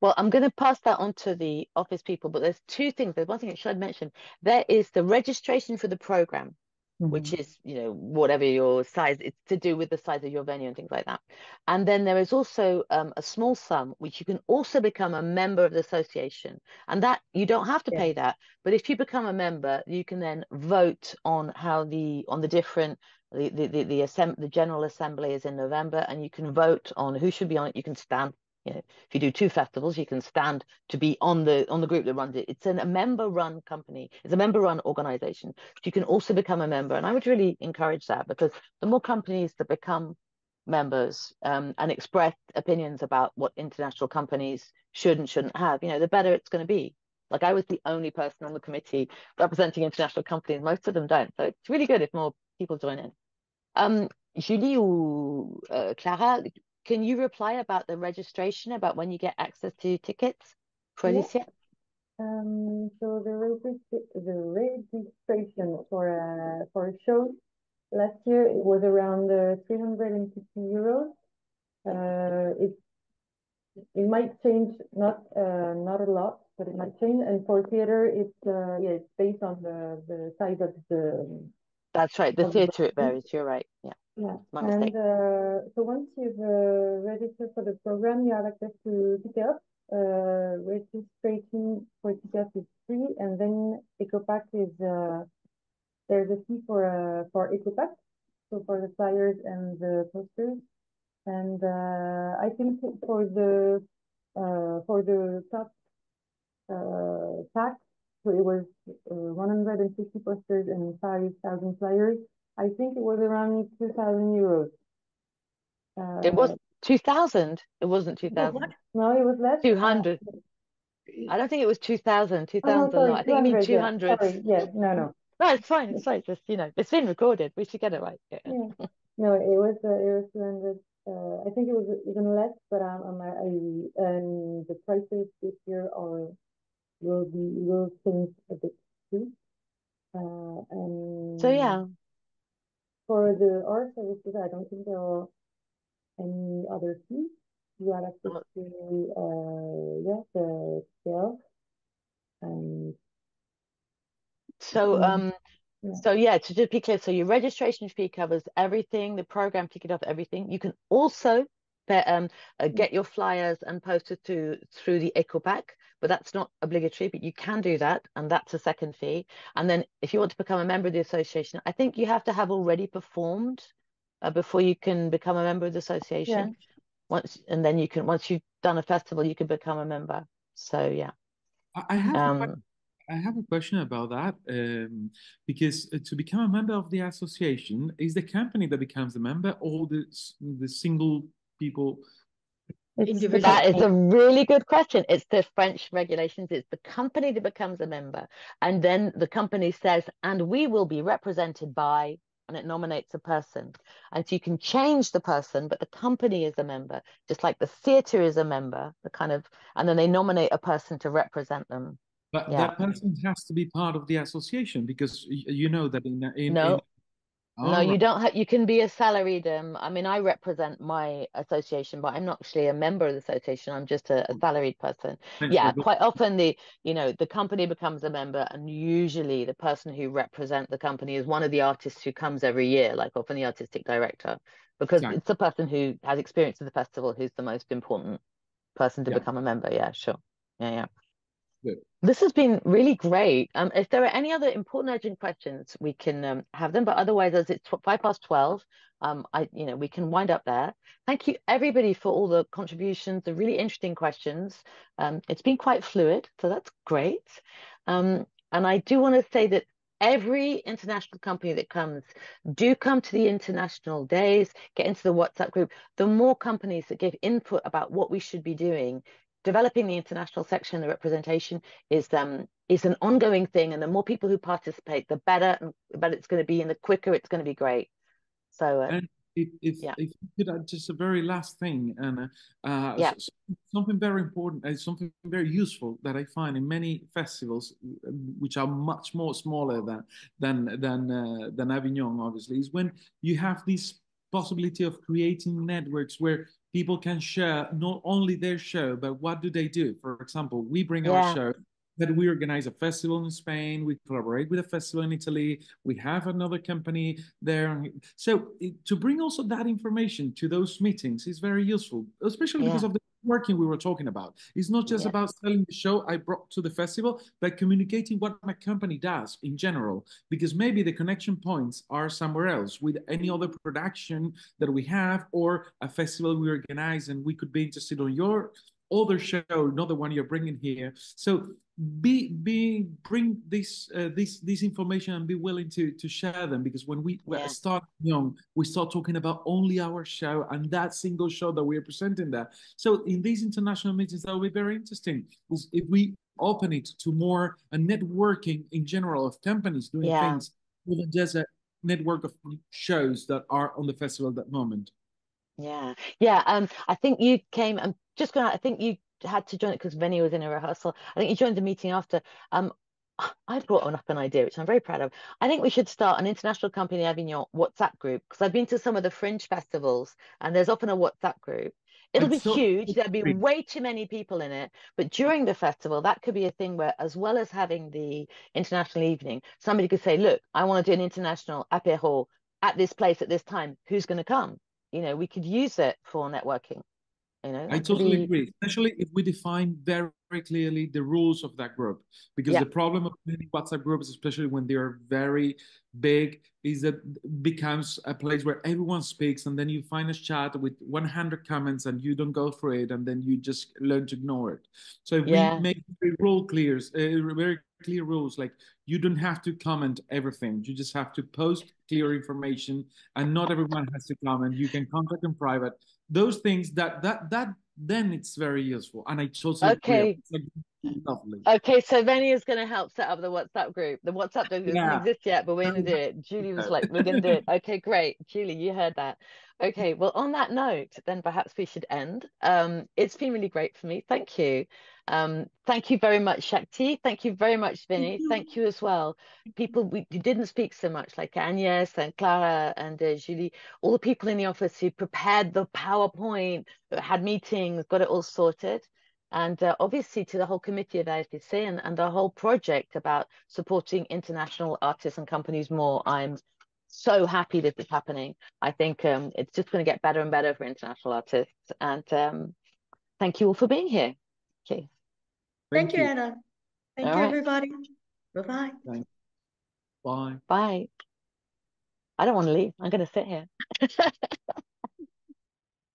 Well, I'm going to pass that on to the office people, but there's two things. There's one thing I should mention. There is the registration for the program, which is, you know, whatever your size, it's to do with the size of your venue and things like that. And then there is also a small sum, which you can also become a member of the association. And that you don't have to pay that, but if you become a member, you can then vote on how the different the General Assembly is in November, and you can vote on who should be on it. You can stand. You know, if you do 2 festivals, you can stand to be on the group that runs it. It's a member-run company. It's a member-run organization. You can also become a member, and I would really encourage that, because the more companies that become members and express opinions about what international companies should and shouldn't have, you know, the better it's going to be. Like, I was the only person on the committee representing international companies. Most of them don't, so it's really good if more people join in. Julie or Clara, can you reply about the registration, about when you get access to tickets for this year? So the registration for a show last year, it was around 350 euros. It might change, not a lot, but it might change. And for theater, it's based on the size of the. That's right. The theater, it varies. You're right. Yeah. Yeah. My mistake. And so once you've registered for the program, you have access to tickets. Registration for tickets is free, and then EcoPack is there's a fee for EcoPack, so for the flyers and the posters. And I think for the top pack, so it was 150 posters and 5,000 flyers. I think it was around 2,000 euros. It was 2,000. It wasn't 2,000. No, it was less. 200. I don't think it was 2,000. 2,000 sorry, I think you mean 200. Yeah. Sorry, yeah, no. No, it's fine. It's fine. Just, you know, it's been recorded. We should get it right. Yeah. No, it was 200. I think it was even less, but and the prices this year will change a bit too. And so yeah, for the art services, I don't think there are any other fees. You have access to the scale. So yeah, to just be clear, so your registration fee covers everything, the program ticket off everything. You can also get your flyers and posters through the EcoPack, but that's not obligatory, but you can do that, and that's a second fee. And then if you want to become a member of the association, I think you have to have already performed before you can become a member of the association. Once you've done a festival, you can become a member. So yeah. I have a question about that, because to become a member of the association, is the company that becomes a member, or the single people? That is a really good question. It's the French regulations. It's the company that becomes a member, and then the company says, and we will be represented by, and it nominates a person. And so you can change the person, but the company is a member, just like the theatre is a member, and then they nominate a person to represent them. But that person has to be part of the association, because you know that No, you don't. You can be a salaried. I mean, I represent my association, but I'm not actually a member of the association. I'm just a salaried person. Yeah, quite often the company becomes a member, and usually the person who represents the company is one of the artists who comes every year, like often the artistic director, because it's the person who has experience of the festival who's the most important person to become a member. Yeah, sure. Yeah. Good. This has been really great. If there are any other important urgent questions, we can have them. But otherwise, as it's 12:05, we can wind up there. Thank you, everybody, for all the contributions, the really interesting questions. It's been quite fluid, so that's great. And I do want to say that every international company that comes, do come to the international days, get into the WhatsApp group. The more companies that give input about what we should be doing, developing the international section, the representation is an ongoing thing, and the more people who participate, the better it's going to be, and the quicker it's going to be great. So if you could add just a very last thing, and something very important and something very useful that I find in many festivals, which are much more smaller than Avignon, obviously, is when you have this possibility of creating networks where people can share not only their show, but what do they do. For example, we bring our show, that we organize a festival in Spain, we collaborate with a festival in Italy, we have another company there. So to bring also that information to those meetings is very useful, especially because of the working we were talking about. It's not just about selling the show I brought to the festival, but communicating what my company does in general, because maybe the connection points are somewhere else with any other production that we have or a festival we organize, and we could be interested on your other show, not the one you're bringing here. So bring this information and be willing to share them, because when we start young, we start talking about only our show and that single show that we are presenting there. So in these international meetings, that will be very interesting if we open it to more a networking in general of companies doing things, more than just a network of shows that are on the festival at that moment. I think you came. I'm just gonna. I think you had to join it because Venny was in a rehearsal. I think you joined the meeting after. I brought up an idea, which I'm very proud of. I think we should start an international company Avignon WhatsApp group, because I've been to some of the fringe festivals and there's often a WhatsApp group. It'll be huge. There'll be way too many people in it. But during the festival, that could be a thing where, as well as having the international evening, somebody could say, look, I want to do an international apéro at this place at this time. Who's going to come? You know, we could use it for networking. You know, I totally agree, especially if we define very, very clearly the rules of that group. Because the problem of many WhatsApp groups, especially when they are very big, is that it becomes a place where everyone speaks, and then you find a chat with 100 comments and you don't go through it, and then you just learn to ignore it. So if we make very clear rules, like you don't have to comment everything, you just have to post clear information, and not everyone has to comment. You can contact in private. Those things that then it's very useful, and I totally agree. It's like lovely. Okay, so Venny is going to help set up the WhatsApp group. The WhatsApp doesn't exist yet, but we're going to do it. Julie was like, we're going to do it. Okay, great. Julie, you heard that. Okay, well, on that note, then perhaps we should end. It's been really great for me. Thank you. Thank you very much, Shakti. Thank you very much, Vinny. Thank you as well. People you didn't speak so much, like Agnes and Clara and Julie, all the people in the office who prepared the PowerPoint, had meetings, got it all sorted. And obviously to the whole committee of AFPC and the whole project about supporting international artists and companies more. I'm so happy this is happening. I think it's just going to get better and better for international artists. And thank you all for being here. Okay. Thank you, Anna. Thank you, everybody. Bye-bye. Bye. Bye. I don't want to leave. I'm going to sit here.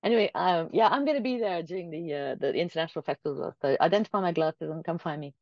Anyway, I'm going to be there during the international festival. So identify my glasses and come find me.